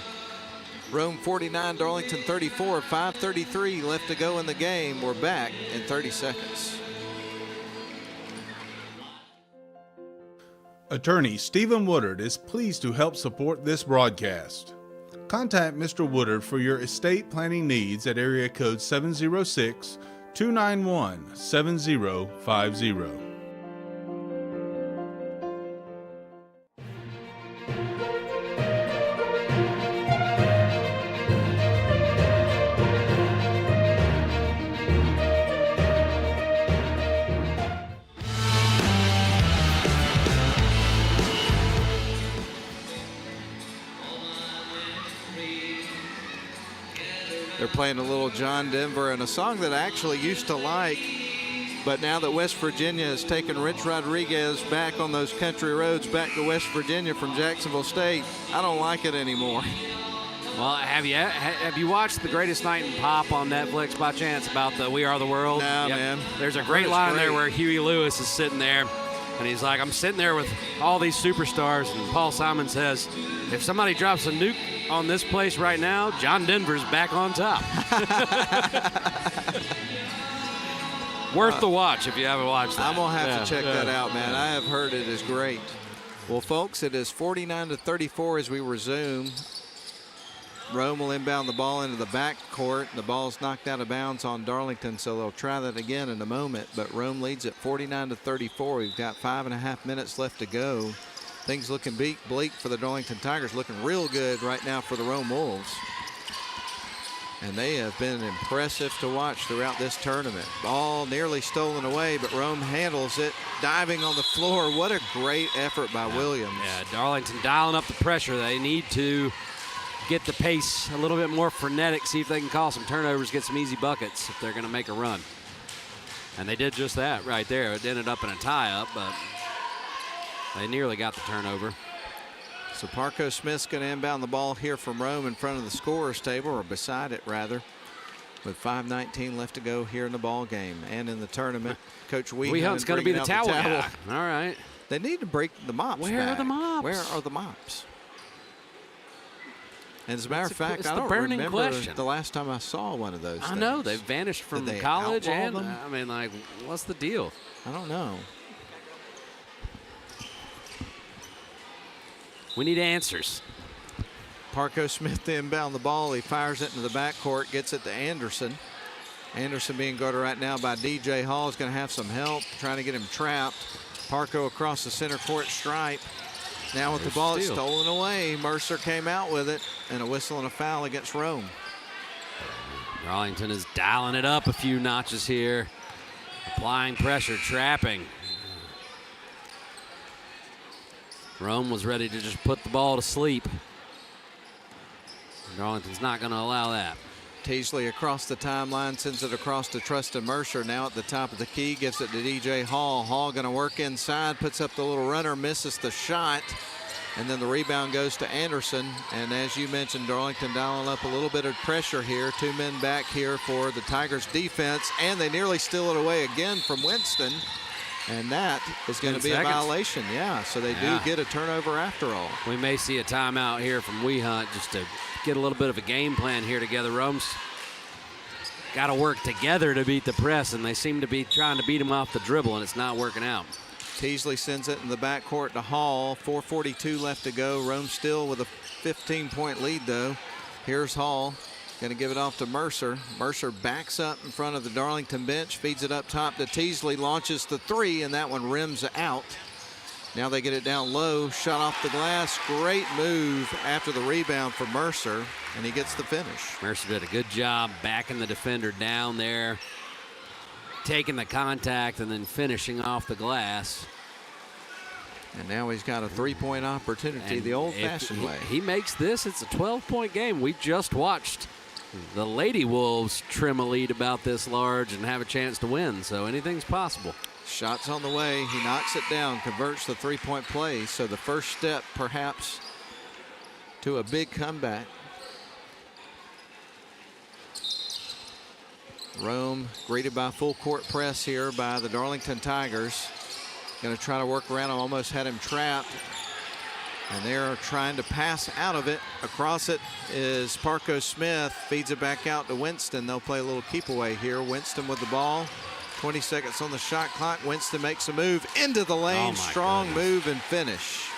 Rome 49, Darlington 34, 5:33 left to go in the game. We're back in 30 seconds. Attorney Stephen Woodard is pleased to help support this broadcast. Contact Mr. Woodard for your estate planning needs at area code 706-291-7050. They're playing a little John Denver and a song that I actually used to like, but now that West Virginia has taken Rich Rodriguez back on those country roads back to West Virginia from Jacksonville State, I don't like it anymore. Well, have you watched The Greatest Night in Pop on Netflix by chance about the We Are the World? No, man. There's a great line there where Huey Lewis is sitting there, and he's like, I'm sitting there with all these superstars, and Paul Simon says, if somebody drops a nuke on this place right now, John Denver's back on top. Worth the watch if you haven't watched that. I'm going to have to check that out, man. I have heard it is great. Well, folks, it is 49-34 as we resume. Rome will inbound the ball into the back court. The ball's knocked out of bounds on Darlington, so they'll try that again in a moment. But Rome leads at 49-34. We've got 5.5 minutes left to go. Things looking bleak for the Darlington Tigers, looking real good right now for the Rome Wolves. And they have been impressive to watch throughout this tournament. Ball nearly stolen away, but Rome handles it, diving on the floor. What a great effort by Williams. Yeah, Darlington dialing up the pressure. They need to get the pace a little bit more frenetic, see if they can call some turnovers, get some easy buckets if they're going to make a run. And they did just that right there. It ended up in a tie-up, but they nearly got the turnover. So Parco Smith's going to inbound the ball here from Rome in front of the scorer's table, or beside it rather, with 5:19 left to go here in the ball game and in the tournament. Coach Wehunt's going to be the towel guy. All right. They need to break the mops Where back. are the mops? Where are the mops? And as a matter of fact, it's I the don't burning remember question. the last time I saw one of those I things. know. They've vanished from Did they college. outlaw And them? I mean, like, what's the deal? I don't know. We need answers. Parco Smith to inbound the ball. He fires it into the backcourt, gets it to Anderson. Anderson being guarded right now by DJ Hall is going to have some help trying to get him trapped. Parco across the center court stripe. Now with the ball, it's stolen away. Mercer came out with it, and a whistle and a foul against Rome. Darlington is dialing it up a few notches here. Applying pressure, trapping. Rome was ready to just put the ball to sleep. Darlington's not going to allow that. Teasley across the timeline, sends it across to Trustin Mercer. Now at the top of the key, gives it to DJ Hall. Hall going to work inside, puts up the little runner, misses the shot. And then the rebound goes to Anderson. And as you mentioned, Darlington dialing up a little bit of pressure here. 2 men back here for the Tigers defense. And they nearly steal it away again from Winston. And that is going to be a violation. Yeah, so they do get a turnover after all. We may see a timeout here from Wehunt just to get a little bit of a game plan here together. Rome's got to work together to beat the press, and they seem to be trying to beat him off the dribble, and it's not working out. Teasley sends it in the backcourt to Hall. 4:42 left to go. Rome still with a 15-point lead, though. Here's Hall. Going to give it off to Mercer. Mercer backs up in front of the Darlington bench, feeds it up top to Teasley, launches the three, and that one rims out. Now they get it down low, shot off the glass. Great move after the rebound for Mercer, and he gets the finish. Mercer did a good job backing the defender down there, taking the contact, and then finishing off the glass. And now he's got a three-point opportunity the old-fashioned way. He makes this, it's a 12-point game. We just watched the Lady Wolves trim a lead about this large and have a chance to win, so anything's possible. Shots on the way. He knocks it down, converts the three-point play. So the first step, perhaps, to a big comeback. Rome greeted by full court press here by the Darlington Tigers. Going to try to work around him. Almost had him trapped. And they're trying to pass out of it. Across it is Parco Smith. Feeds it back out to Winston. They'll play a little keep away here. Winston with the ball. 20 seconds on the shot clock. Winston makes a move into the lane. Strong move and finish.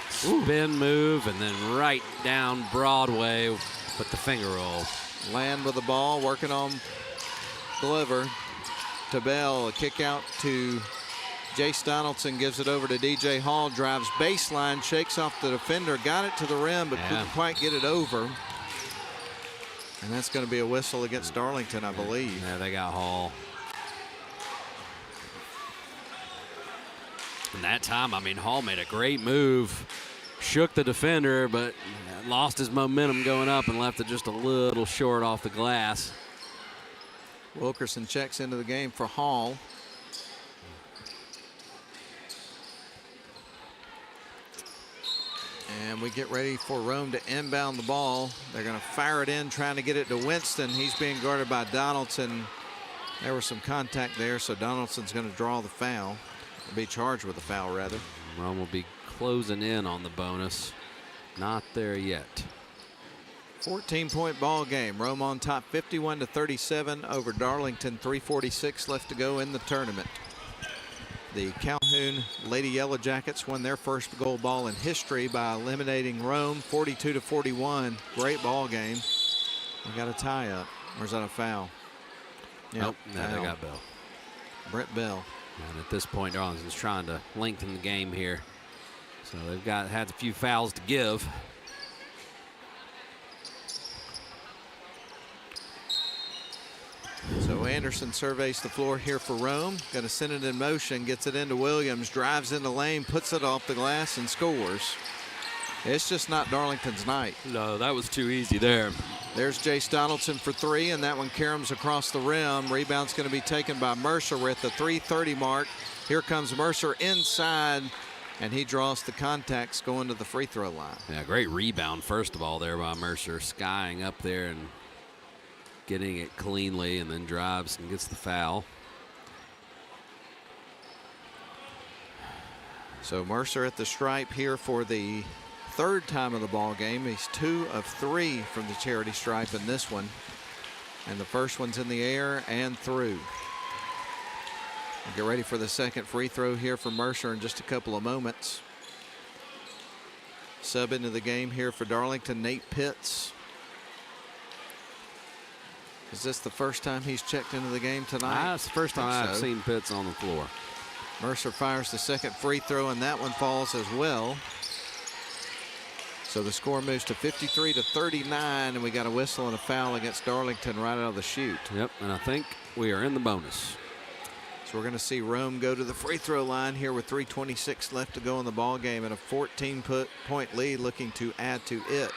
Spin move and then right down Broadway with the finger roll. Land with the ball, working on Glover. To Bell, a kick out to Jace Donaldson, gives it over to DJ Hall, drives baseline, shakes off the defender, got it to the rim, but couldn't quite get it over. And that's going to be a whistle against Darlington, I believe. Yeah, they got Hall. And that time, I mean, Hall made a great move, shook the defender, but lost his momentum going up and left it just a little short off the glass. Wilkerson checks into the game for Hall. And we get ready for Rome to inbound the ball. They're going to fire it in, trying to get it to Winston. He's being guarded by Donaldson. There was some contact there, so Donaldson's going to draw the foul. Be charged with a foul, rather. Rome will be closing in on the bonus. Not there yet. 14-point ball game. Rome on top 51-37 over Darlington. 3:46 left to go in the tournament. The Calhoun Lady Yellow Jackets won their first gold ball in history by eliminating Rome 42-41. Great ball game. We got a tie up. Or is that a foul? Yep, nope, no, they got Bell. Brett Bell. And at this point, Darlington's trying to lengthen the game here. So they've had a few fouls to give. So Anderson surveys the floor here for Rome. Going to send it in motion, gets it into Williams, drives in the lane, puts it off the glass and scores. It's just not Darlington's night. No, that was too easy there. There's Jace Donaldson for three, and that one caroms across the rim. Rebound's going to be taken by Mercer. We're at the 3:30 mark. Here comes Mercer inside, and he draws the contacts going to the free throw line. Yeah, great rebound, first of all, there by Mercer, skying up there and getting it cleanly, and then drives and gets the foul. So Mercer at the stripe here for the third time of the ball game. He's 2 of 3 from the charity stripe in this one. And the first one's in the air and through. We'll get ready for the second free throw here for Mercer in just a couple of moments. Sub into the game here for Darlington, Nate Pitts. Is this the first time he's checked into the game tonight? That's the first time I've seen Pitts on the floor. Mercer fires the second free throw, and that one falls as well. So the score moves to 53-39, and we got a whistle and a foul against Darlington right out of the chute. Yep, and I think we are in the bonus. So we're going to see Rome go to the free throw line here with 3:26 left to go in the ball game, and a 14-point lead looking to add to it.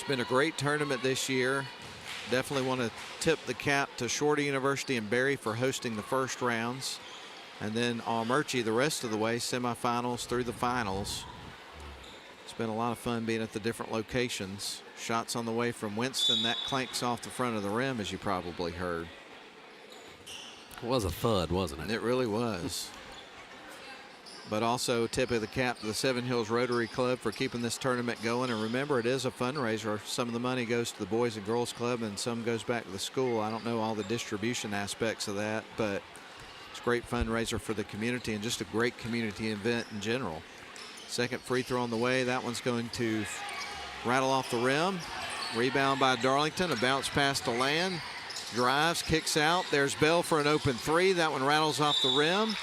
been a great tournament this year. Definitely want to tip the cap to Shorty University and Berry for hosting the first rounds. And then Armuchee the rest of the way, semifinals through the finals. It's been a lot of fun being at the different locations. Shots on the way from Winston. That clanks off the front of the rim, as you probably heard. It was a thud, wasn't it? It really was. But also tip of the cap to the Seven Hills Rotary Club for keeping this tournament going. And remember, it is a fundraiser. Some of the money goes to the Boys and Girls Club and some goes back to the school. I don't know all the distribution aspects of that, but it's a great fundraiser for the community and just a great community event in general. Second free throw on the way. That one's going to rattle off the rim. Rebound by Darlington. A bounce pass to Land. Drives, kicks out. There's Bell for an open three. That one rattles off the rim.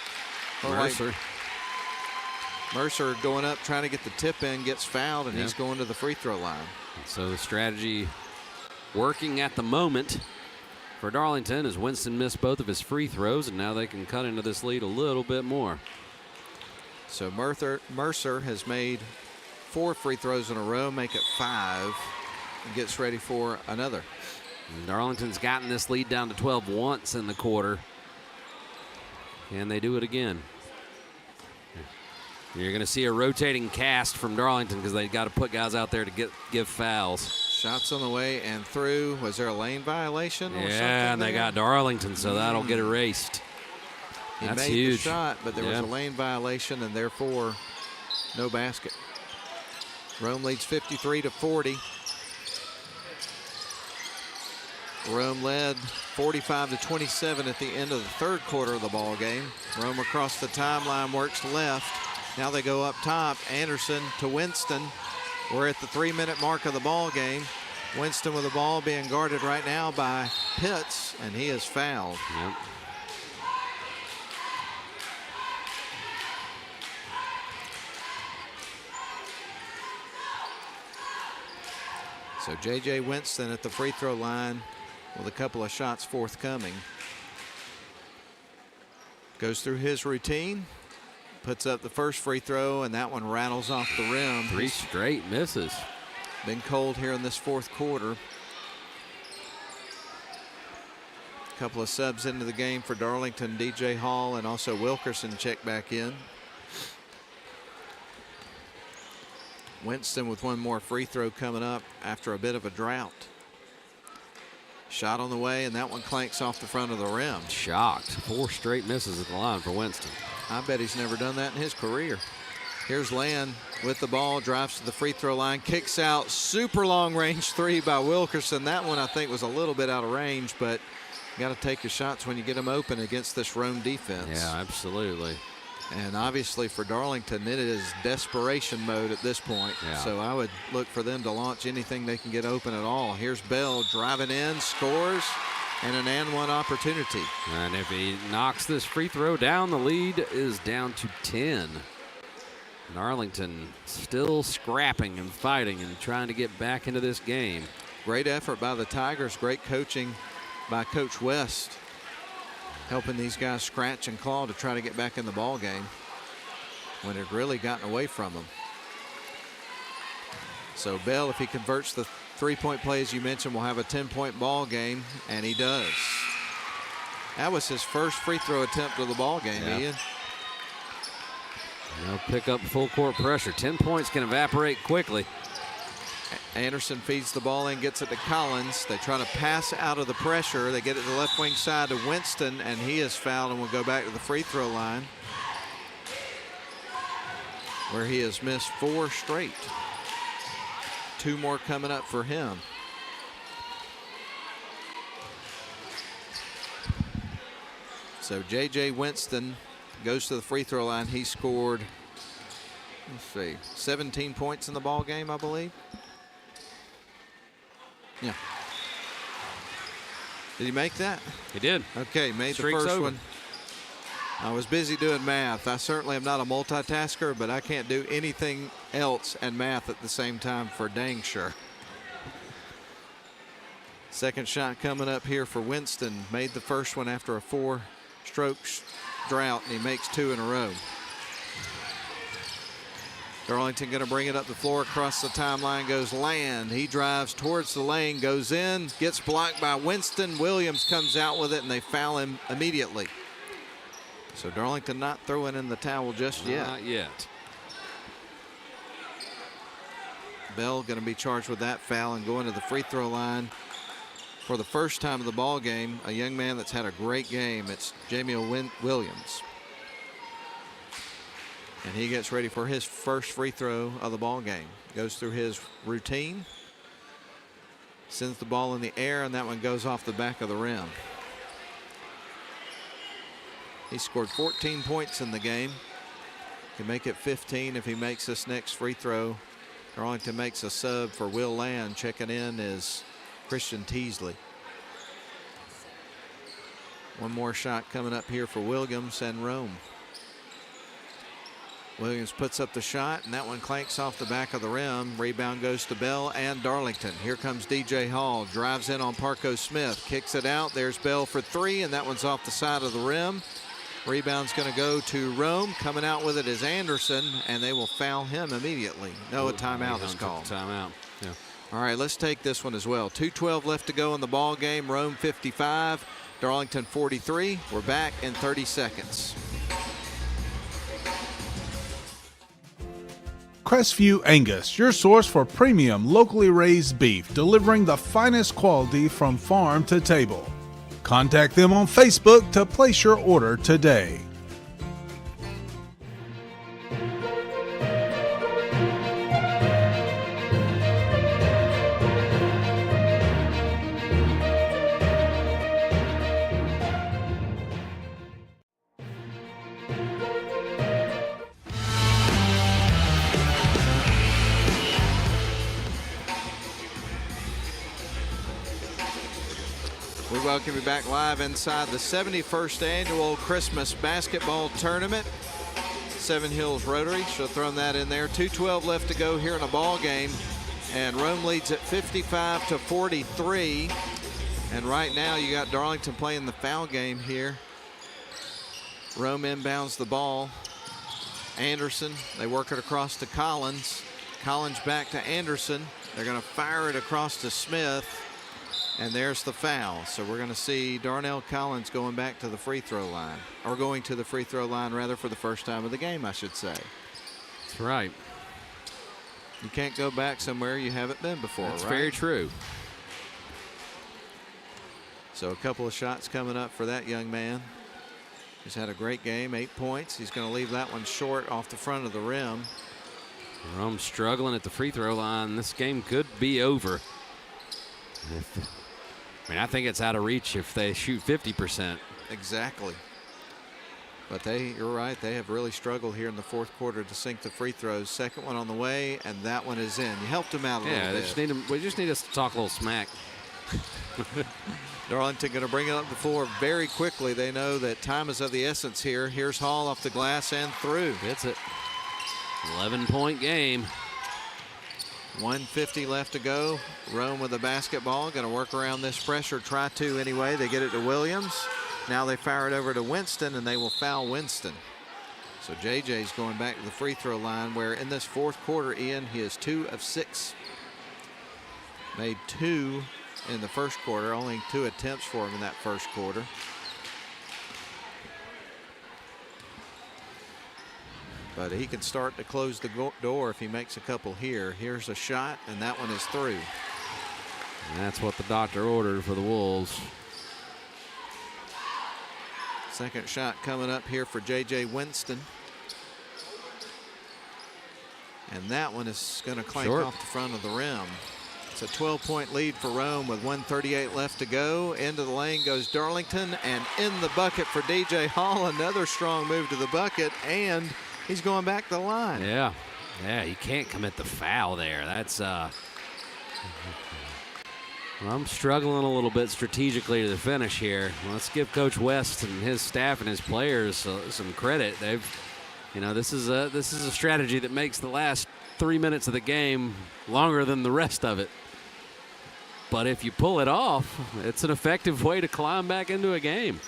Mercer going up, trying to get the tip in, gets fouled, and he's going to the free throw line. So the strategy working at the moment for Darlington as Winston missed both of his free throws, and now they can cut into this lead a little bit more. So Mercer has made 4 free throws in a row, make it 5, and gets ready for another. And Darlington's gotten this lead down to 12 once in the quarter. Can they do it again? You're going to see a rotating cast from Darlington because they've got to put guys out there to give fouls. Shots on the way and through. Was there a lane violation or something? Yeah, and they got Darlington, so that'll get erased. He That's made huge. the shot, but there was a lane violation, and therefore no basket. Rome leads 53-40. Rome led 45-27 at the end of the third quarter of the ball game. Rome across the timeline, works left. Now they go up top. Anderson to Winston. We're at the 3-minute mark of the ball game. Winston with the ball being guarded right now by Pitts, and he is fouled. Yep. So J.J. Winston at the free throw line with a couple of shots forthcoming. Goes through his routine, puts up the first free throw, and that one rattles off the rim. 3 straight misses. Been cold here in this fourth quarter. A couple of subs into the game for Darlington. DJ Hall and also Wilkerson check back in. Winston with one more free throw coming up after a bit of a drought. Shot on the way, and that one clanks off the front of the rim. Shocked. 4 straight misses at the line for Winston. I bet he's never done that in his career. Here's Land with the ball, drives to the free throw line, kicks out, super long range 3 by Wilkerson. That one I think was a little bit out of range, but you got to take your shots when you get them open against this Rome defense. Yeah, absolutely. And obviously for Darlington, it is desperation mode at this point. Yeah. So I would look for them to launch anything they can get open at all. Here's Bell driving in, scores, and an and one opportunity. And if he knocks this free throw down, the lead is down to 10. Darlington still scrapping and fighting and trying to get back into this game. Great effort by the Tigers, great coaching by Coach West, helping these guys scratch and claw to try to get back in the ball game when it really gotten away from them. So Bell, if he converts the three-point play, as you mentioned, will have a 10-point ball game, and he does. That was his first free throw attempt of the ball game, Ian. They'll pick up full court pressure. 10 points can evaporate quickly. Anderson feeds the ball in, gets it to Collins. They try to pass out of the pressure. They get it to the left wing side to Winston, and he is fouled and will go back to the free throw line, where he has missed 4 straight. 2 more coming up for him. So J.J. Winston goes to the free throw line. He scored, let's see, 17 points in the ball game, I believe. Yeah. Did he make that? He did. Okay, made Streak's the first over. one. I was busy doing math. I certainly am not a multitasker, but I can't do anything else and math at the same time for dang sure. Second shot coming up here for Winston. Made the first one after a 4-stroke drought, and he makes 2 in a row. Darlington going to bring it up the floor. Across the timeline goes Land. He drives towards the lane, goes in, gets blocked by Winston. Williams comes out with it, and they foul him immediately. So Darlington not throwing in the towel just yet. Not yet. Bell going to be charged with that foul and going to the free throw line for the first time of the ball game. A young man that's had a great game. It's Jamie Williams. And he gets ready for his first free throw of the ball game. Goes through his routine. Sends the ball in the air, and that one goes off the back of the rim. He scored 14 points in the game. Can make it 15 if he makes this next free throw. Darlington makes a sub for Will Land. Checking in is Christian Teasley. One more shot coming up here for Williams and Rome. Williams puts up the shot, and that one clanks off the back of the rim. Rebound goes to Bell and Darlington. Here comes DJ Hall, drives in on Parco Smith, kicks it out. There's Bell for three, and that one's off the side of the rim. Rebound's going to go to Rome. Coming out with it is Anderson, and they will foul him immediately. No, a timeout is called. Timeout, yeah. All right, let's take this one as well. 2:12 left to go in the ball game. Rome 55, Darlington 43. We're back in 30 seconds. Crestview Angus, your source for premium locally raised beef, delivering the finest quality from farm to table. Contact them on Facebook to place your order today. Welcome you back live inside the 71st annual Christmas basketball tournament. Seven Hills Rotary should have thrown that in there. 2:12 left to go here in a ball game, and Rome leads at 55-43. And right now you got Darlington playing the foul game here. Rome inbounds the ball. Anderson, they work it across to Collins. Collins back to Anderson. They're going to fire it across to Smith. And there's the foul. So we're going to see Darnell Collins going back to the free throw line, or going to the free throw line rather, for the first time of the game, I should say. That's right. You can't go back somewhere you haven't been before, That's right? very true. So a couple of shots coming up for that young man. He's had a great game, 8 points. He's going to leave that one short off the front of the rim. Rome struggling at the free throw line. This game could be over. I think it's out of reach if they shoot 50%. Exactly. But you're right, they have really struggled here in the fourth quarter to sink the free throws. Second one on the way, and that one is in. You helped them out a little bit. We just need us to talk a little smack. Darlington going to bring it up the floor very quickly. They know that time is of the essence here. Here's Hall off the glass and through. Hits it. 11-point game. 1:50 left to go. Rome with the basketball. Going to work around this pressure. Try to anyway. They get it to Williams. Now they fire it over to Winston, and they will foul Winston. So JJ's going back to the free throw line, where in this fourth quarter, Ian, he is 2 of 6. Made 2 in the first quarter. Only 2 attempts for him in that first quarter. But he can start to close the door if he makes a couple here. Here's a shot, and that one is through. And that's what the doctor ordered for the Wolves. Second shot coming up here for J.J. Winston. And that one is going to clank off the front of the rim. It's a 12-point lead for Rome with 1:38 left to go. Into the lane goes Darlington, and in the bucket for DJ Hall. Another strong move to the bucket, and he's going back to the line. Yeah, you can't commit the foul there. That's I'm struggling a little bit strategically to the finish here. Let's give Coach West and his staff and his players some credit. This is a strategy that makes the last 3 minutes of the game longer than the rest of it. But if you pull it off, it's an effective way to climb back into a game.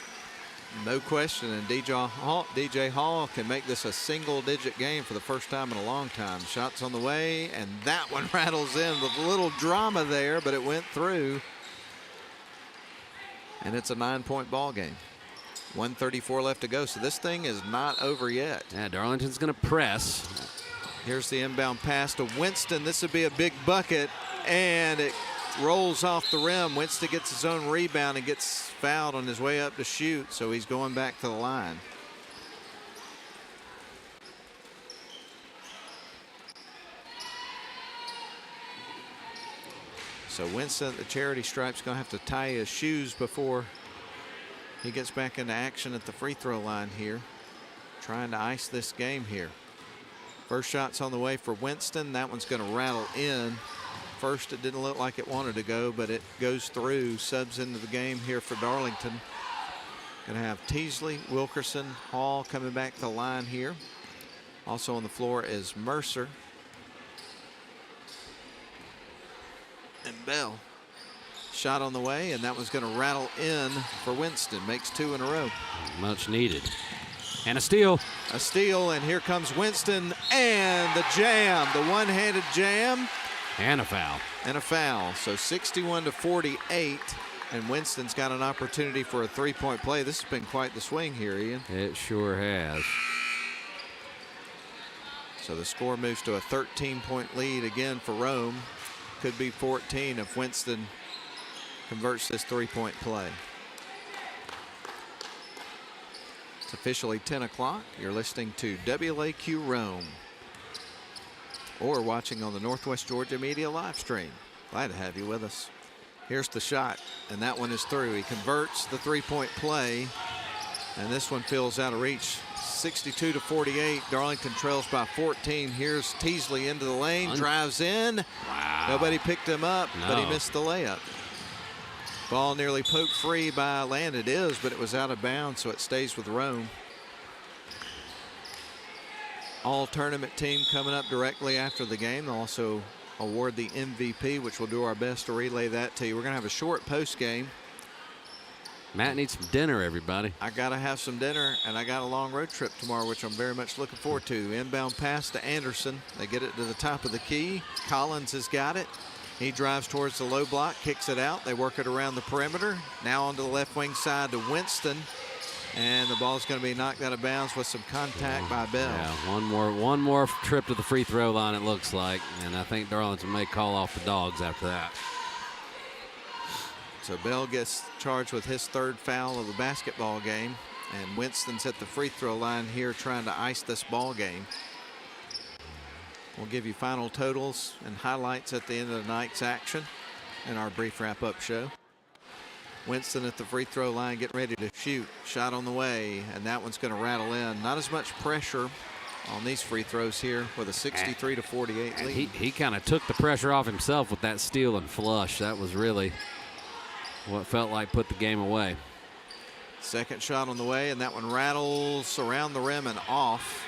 No question, and DJ Hall can make this a single-digit game for the first time in a long time. Shots on the way, and that one rattles in with a little drama there, but it went through. And it's a 9-point ball game. 1:34 left to go, so this thing is not over yet. Yeah, Darlington's going to press. Here's the inbound pass to Winston. This would be a big bucket, and it rolls off the rim. Winston gets his own rebound and gets fouled on his way up to shoot, so he's going back to the line. So Winston at the charity stripe's going to have to tie his shoes before he gets back into action at the free throw line here, trying to ice this game here. First shot's on the way for Winston. That one's going to rattle in. First, it didn't look like it wanted to go, but it goes through. Subs into the game here for Darlington. Going to have Teasley, Wilkerson, Hall coming back to the line here. Also on the floor is Mercer and Bell. Shot on the way, and that one's going to rattle in for Winston. Makes 2 in a row. Much needed. And a steal. A steal, and here comes Winston, and the jam, the one-handed jam. And a foul. And a foul. So 61-48, and Winston's got an opportunity for a three-point play. This has been quite the swing here, Ian. It sure has. So the score moves to a 13-point lead again for Rome. Could be 14 if Winston converts this three-point play. It's officially 10 o'clock. You're listening to WLAQ Rome, or watching on the Northwest Georgia Media live stream. Glad to have you with us. Here's the shot, and that one is through. He converts the three-point play, and this one feels out of reach. 62-48. Darlington trails by 14. Here's Teasley into the lane, drives in. Wow. Nobody picked him up, but he missed the layup. Ball nearly poked free by Land. It is, but it was out of bounds, so it stays with Rome. All-tournament team coming up directly after the game. They'll also award the MVP, which we'll do our best to relay that to you. We're going to have a short post-game. Matt needs some dinner, everybody. I got to have some dinner, and I got a long road trip tomorrow, which I'm very much looking forward to. Inbound pass to Anderson. They get it to the top of the key. Collins has got it. He drives towards the low block, kicks it out. They work it around the perimeter. Now onto the left wing side to Winston. And the ball's going to be knocked out of bounds with some contact by Bell. Yeah, one more trip to the free throw line, it looks like. And I think Darlington may call off the Dogs after that. So Bell gets charged with his third foul of the basketball game. And Winston's at the free throw line here trying to ice this ball game. We'll give you final totals and highlights at the end of the night's action in our brief wrap-up show. Winston at the free throw line getting ready to shoot. Shot on the way, and that one's going to rattle in. Not as much pressure on these free throws here with a 63-48 lead. He kind of took the pressure off himself with that steal and flush. That was really what felt like put the game away. Second shot on the way, and that one rattles around the rim and off.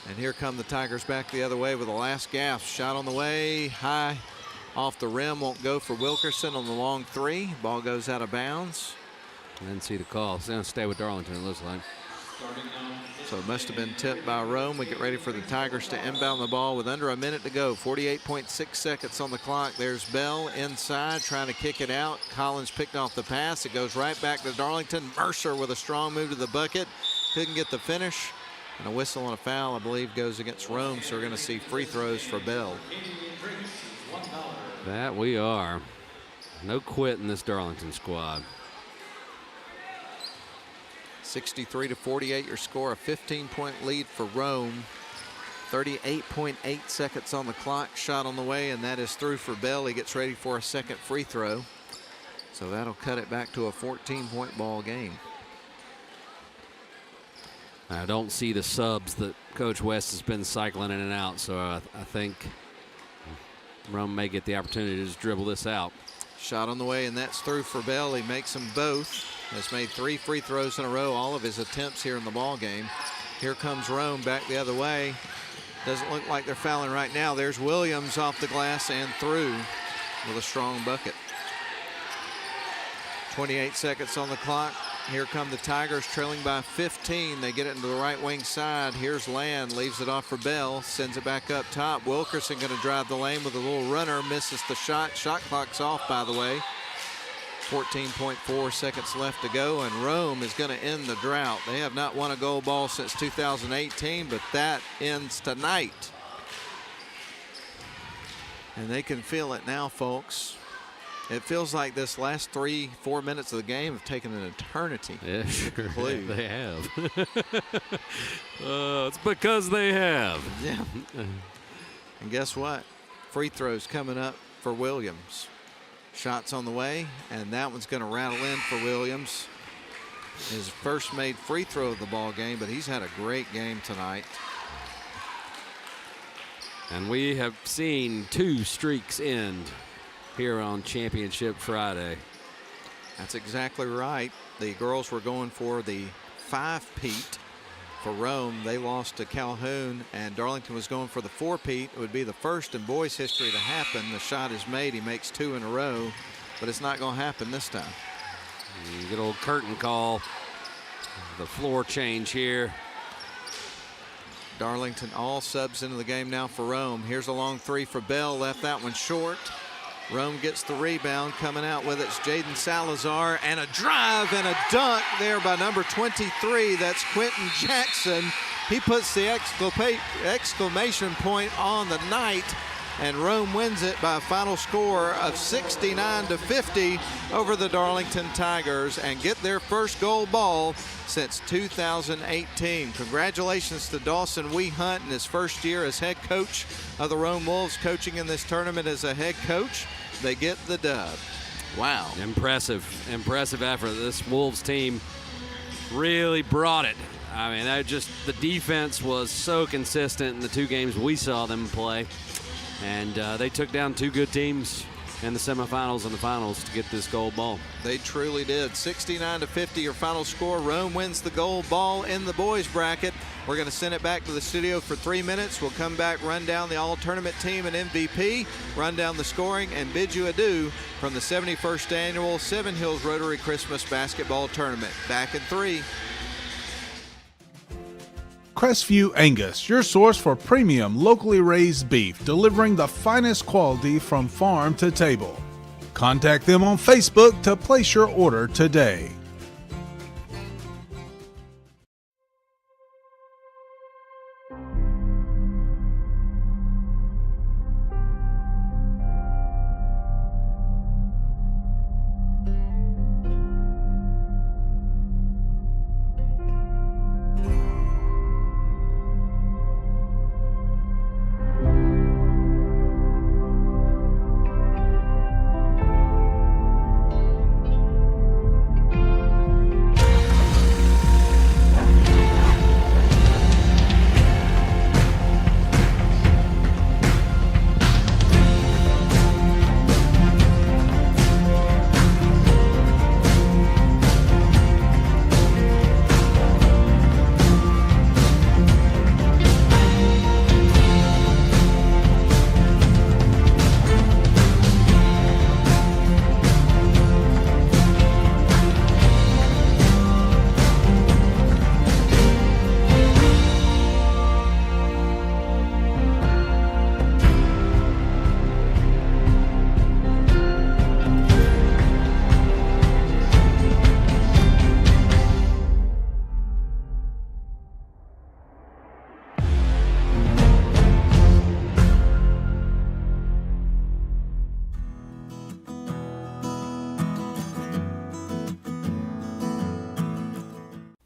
And here come the Tigers back the other way with the last gasp. Shot on the way, high off the rim, won't go for Wilkerson on the long three. Ball goes out of bounds. I didn't see the call. It's going to stay with Darlington, it looks like. So it must have been tipped by Rome. We get ready for the Tigers to inbound the ball with under a minute to go. 48.6 seconds on the clock. There's Bell inside trying to kick it out. Collins picked off the pass. It goes right back to Darlington. Mercer with a strong move to the bucket. Couldn't get the finish. And a whistle and a foul, I believe, goes against Rome. So we're going to see free throws for Bell. That we are. No quit in this Darlington squad. 63-48 your score, a 15-point lead for Rome. 38.8 seconds on the clock. Shot on the way, and that is through for Bell. He gets ready for a second free throw. So that'll cut it back to a 14-point ball game. I don't see the subs that Coach West has been cycling in and out, so I think Rome may get the opportunity to just dribble this out. Shot on the way, and that's through for Bell. He makes them both. Has made 3 free throws in a row, all of his attempts here in the ball game. Here comes Rome back the other way. Doesn't look like they're fouling right now. There's Williams off the glass and through with a strong bucket. 28 seconds on the clock. Here come the Tigers trailing by 15. They get it into the right wing side. Here's Land, leaves it off for Bell, sends it back up top. Wilkerson going to drive the lane with a little runner, misses the shot. Shot clock's off, by the way. 14.4 seconds left to go, and Rome is going to end the drought. They have not won a gold ball since 2018, but that ends tonight. And they can feel it now, folks. It feels like this last 3-4 minutes of the game have taken an eternity. Yeah, sure. They have. It's because they have. Yeah. And guess what? Free throws coming up for Williams. Shots on the way, and that one's going to rattle in for Williams. His first made free throw of the ball game, but he's had a great game tonight. And we have seen 2 streaks end here on Championship Friday. That's exactly right. The girls were going for the 5-peat for Rome. They lost to Calhoun, and Darlington was going for the 4-peat. It would be the first in boys history to happen. The shot is made. He makes 2 in a row, but it's not going to happen this time. Good old curtain call. The floor change here. Darlington all subs into the game now for Rome. Here's a long 3 for Bell. Left that one short. Rome gets the rebound. Coming out with it's Jaden Salazar, and a drive and a dunk there by number 23. That's Quentin Jackson. He puts the exclamation point on the night, and Rome wins it by a final score of 69-50 over the Darlington Tigers and get their first gold ball since 2018. Congratulations to Dawson Weehunt in his first year as head coach of the Rome Wolves, coaching in this tournament as a head coach. They get the dub. Wow. Impressive effort. This Wolves team really brought it. I mean, the defense was so consistent in the 2 games we saw them play. And they took down 2 good teams in the semifinals and the finals to get this gold ball. They truly did. 69-50 your final score. Rome wins the gold ball in the boys bracket. We're going to send it back to the studio for 3 minutes. We'll come back, run down the all-tournament team and MVP, run down the scoring, and bid you adieu from the 71st annual Seven Hills Rotary Christmas Basketball Tournament. Back in 3. Crestview Angus, your source for premium locally raised beef, delivering the finest quality from farm to table. Contact them on Facebook to place your order today.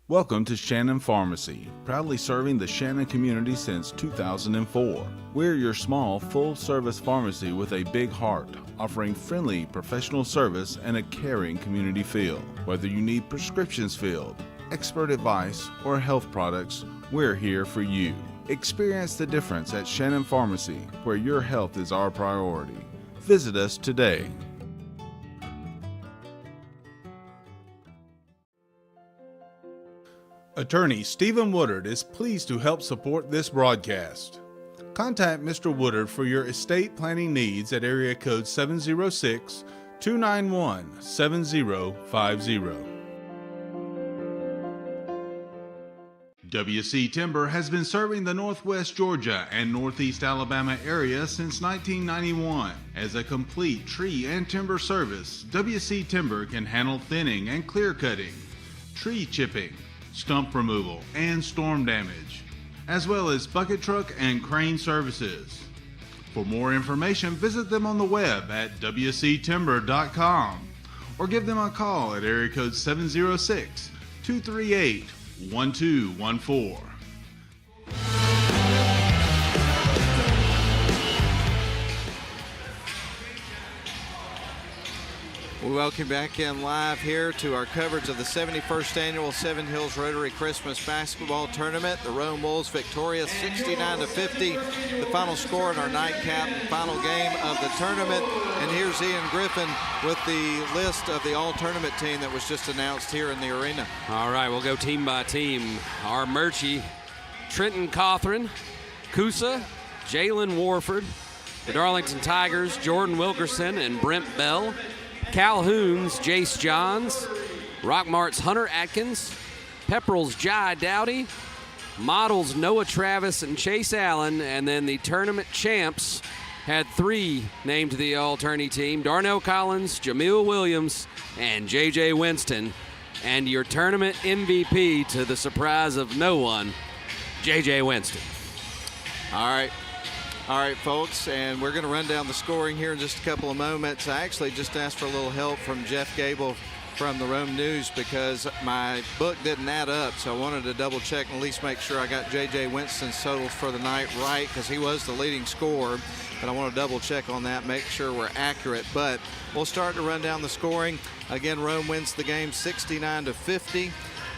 Welcome to Shannon Pharmacy, proudly serving the Shannon community since 2004. We're your small, full-service pharmacy with a big heart, offering friendly, professional service and a caring community feel. Whether you need prescriptions filled, expert advice, or health products, we're here for you. Experience the difference at Shannon Pharmacy, where your health is our priority. Visit us today. Attorney Stephen Woodard is pleased to help support this broadcast. Contact Mr. Woodard for your estate planning needs at area code 706-291-7050. WC Timber has been serving the Northwest Georgia and Northeast Alabama area since 1991. As a complete tree and timber service, WC Timber can handle thinning and clear cutting, tree chipping, stump removal, and storm damage, as well as bucket truck and crane services. For more information, visit them on the web at wctimber.com or give them a call at area code 706-238-1214. We welcome back in live here to our coverage of the 71st Annual Seven Hills Rotary Christmas Basketball Tournament. The Rome Wolves victorious 69-50. The final score in our nightcap and final game of the tournament. And here's Ian Griffin with the list of the all-tournament team that was just announced here in the arena. All right, we'll go team by team. Armuchee, Trenton Cawthron, Coosa, Jalen Warford. The Darlington Tigers, Jordan Wilkerson and Brent Bell. Calhoun's Jace Johns, Rockmart's Hunter Atkins, Pepperell's Jai Dowdy, Model's Noah Travis and Chase Allen, and then the tournament champs had 3 named to the all-tourney team: Darnell Collins, Jamil Williams, and J.J. Winston. And your tournament MVP, to the surprise of no one, J.J. Winston. All right, folks, and we're going to run down the scoring here in just a couple of moments. I actually just asked for a little help from Jeff Gable from the Rome News because my book didn't add up, so I wanted to double check and at least make sure I got J.J. Winston's totals for the night right, because he was the leading scorer, but I want to double check on that, make sure we're accurate. But we'll start to run down the scoring. Again, Rome wins the game 69-50.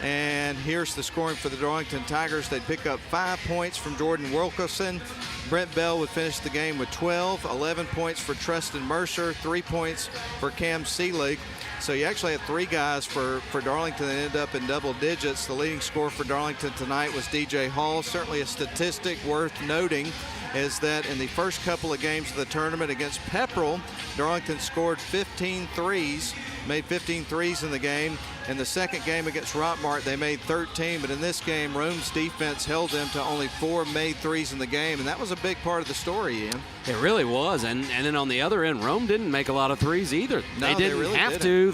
And here's the scoring for the Darlington Tigers. They'd pick up 5 points from Jordan Wilkerson. Brent Bell would finish the game with 12, 11 points for Tristan Mercer, 3 points for Cam Seelig. So you actually had 3 guys for Darlington that ended up in double digits. The leading scorer for Darlington tonight was DJ Hall. Certainly a statistic worth noting is that in the first couple of games of the tournament against Pepperell, Darlington scored 15 threes, made 15 threes in the game. In the second game against Rockmart, they made 13, but in this game, Rome's defense held them to only 4 made threes in the game, and that was a big part of the story, Ian. It really was, and then on the other end, Rome didn't make a lot of threes either. No, they didn't really have to.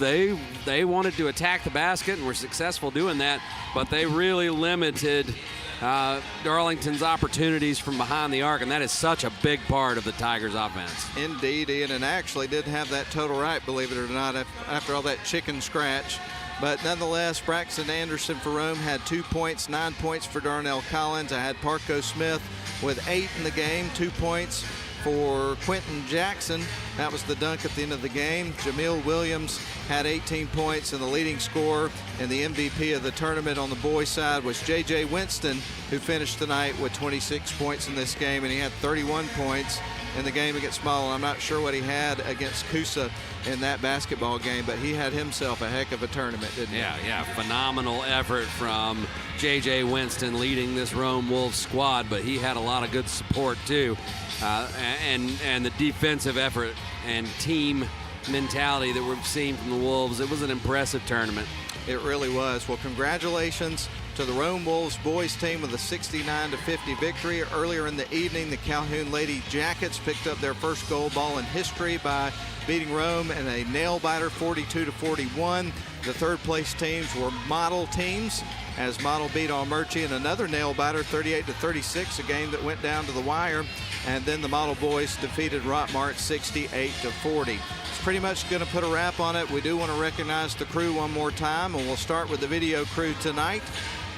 They wanted to attack the basket and were successful doing that, but they really limited Darlington's opportunities from behind the arc, and that is such a big part of the Tigers' offense. Indeed, Ian, and I actually did have that total right, believe it or not, after all that chicken scratch. But nonetheless, Braxton Anderson for Rome had 2 points, 9 points for Darnell Collins. I had Parco Smith with 8 in the game, 2 points for Quentin Jackson. That was the dunk at the end of the game. Jamil Williams had 18 points, and the leading scorer and the MVP of the tournament on the boys' side was J.J. Winston, who finished tonight with 26 points in this game, and he had 31 points in the game against Small. I'm not sure what he had against Coosa in that basketball game, but he had himself a heck of a tournament, didn't he? Yeah, phenomenal effort from J.J. Winston leading this Rome Wolves squad, but he had a lot of good support too, and the defensive effort and team mentality that we've seen from the Wolves. It was an impressive tournament. It really was. Well, congratulations to the Rome Wolves boys team with a 69-50 victory. Earlier in the evening, the Calhoun Lady Jackets picked up their first gold ball in history by beating Rome in a nail-biter 42-41. The third-place teams were Model teams, as Model beat Armuchee in another nail-biter 38-36, a game that went down to the wire. And then the Model boys defeated Rockmart 68-40. It's pretty much going to put a wrap on it. We do want to recognize the crew one more time, and we'll start with the video crew tonight.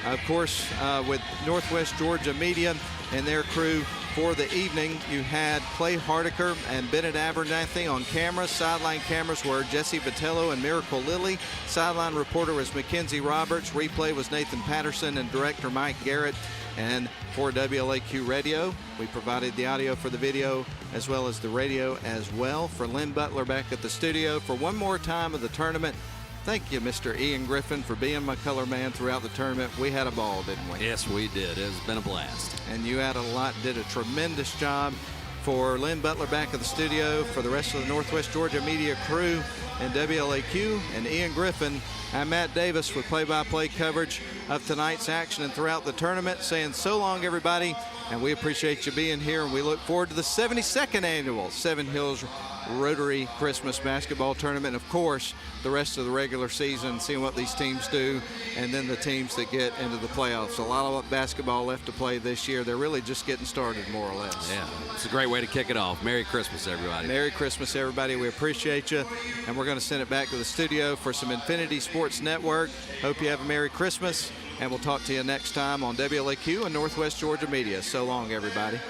Of course, with Northwest Georgia Media and their crew for the evening, you had Clay Hardiker and Bennett Abernathy on camera. Sideline cameras were Jesse Vitello and Miracle Lilly. Sideline reporter was Mackenzie Roberts. Replay was Nathan Patterson and director Mike Garrett. And for WLAQ Radio, we provided the audio for the video as well as the radio as well. For Lynn Butler back at the studio for one more time of the tournament, thank you, Mr. Ian Griffin, for being my color man throughout the tournament. We had a ball, didn't we? Yes, we did. It's been a blast. And you had a lot, did a tremendous job For Lynn Butler back at the studio, for the rest of the Northwest Georgia media crew and WLAQ and Ian Griffin, I'm Matt Davis with play-by-play coverage of tonight's action and throughout the tournament, saying so long, everybody, and we appreciate you being here, and we look forward to the 72nd annual Seven Hills Rotary Christmas Basketball Tournament, and of course the rest of the regular season, seeing what these teams do, and then the teams that get into the playoffs. A lot of basketball left to play this year. They're really just getting started, more or less. Yeah, it's a great way to kick it off. Merry Christmas, everybody. Merry Christmas, everybody. We appreciate you, and we're going to send it back to the studio for some Infinity Sports Network. Hope you have a Merry Christmas, and we'll talk to you next time on WLAQ and Northwest Georgia Media. So long, everybody.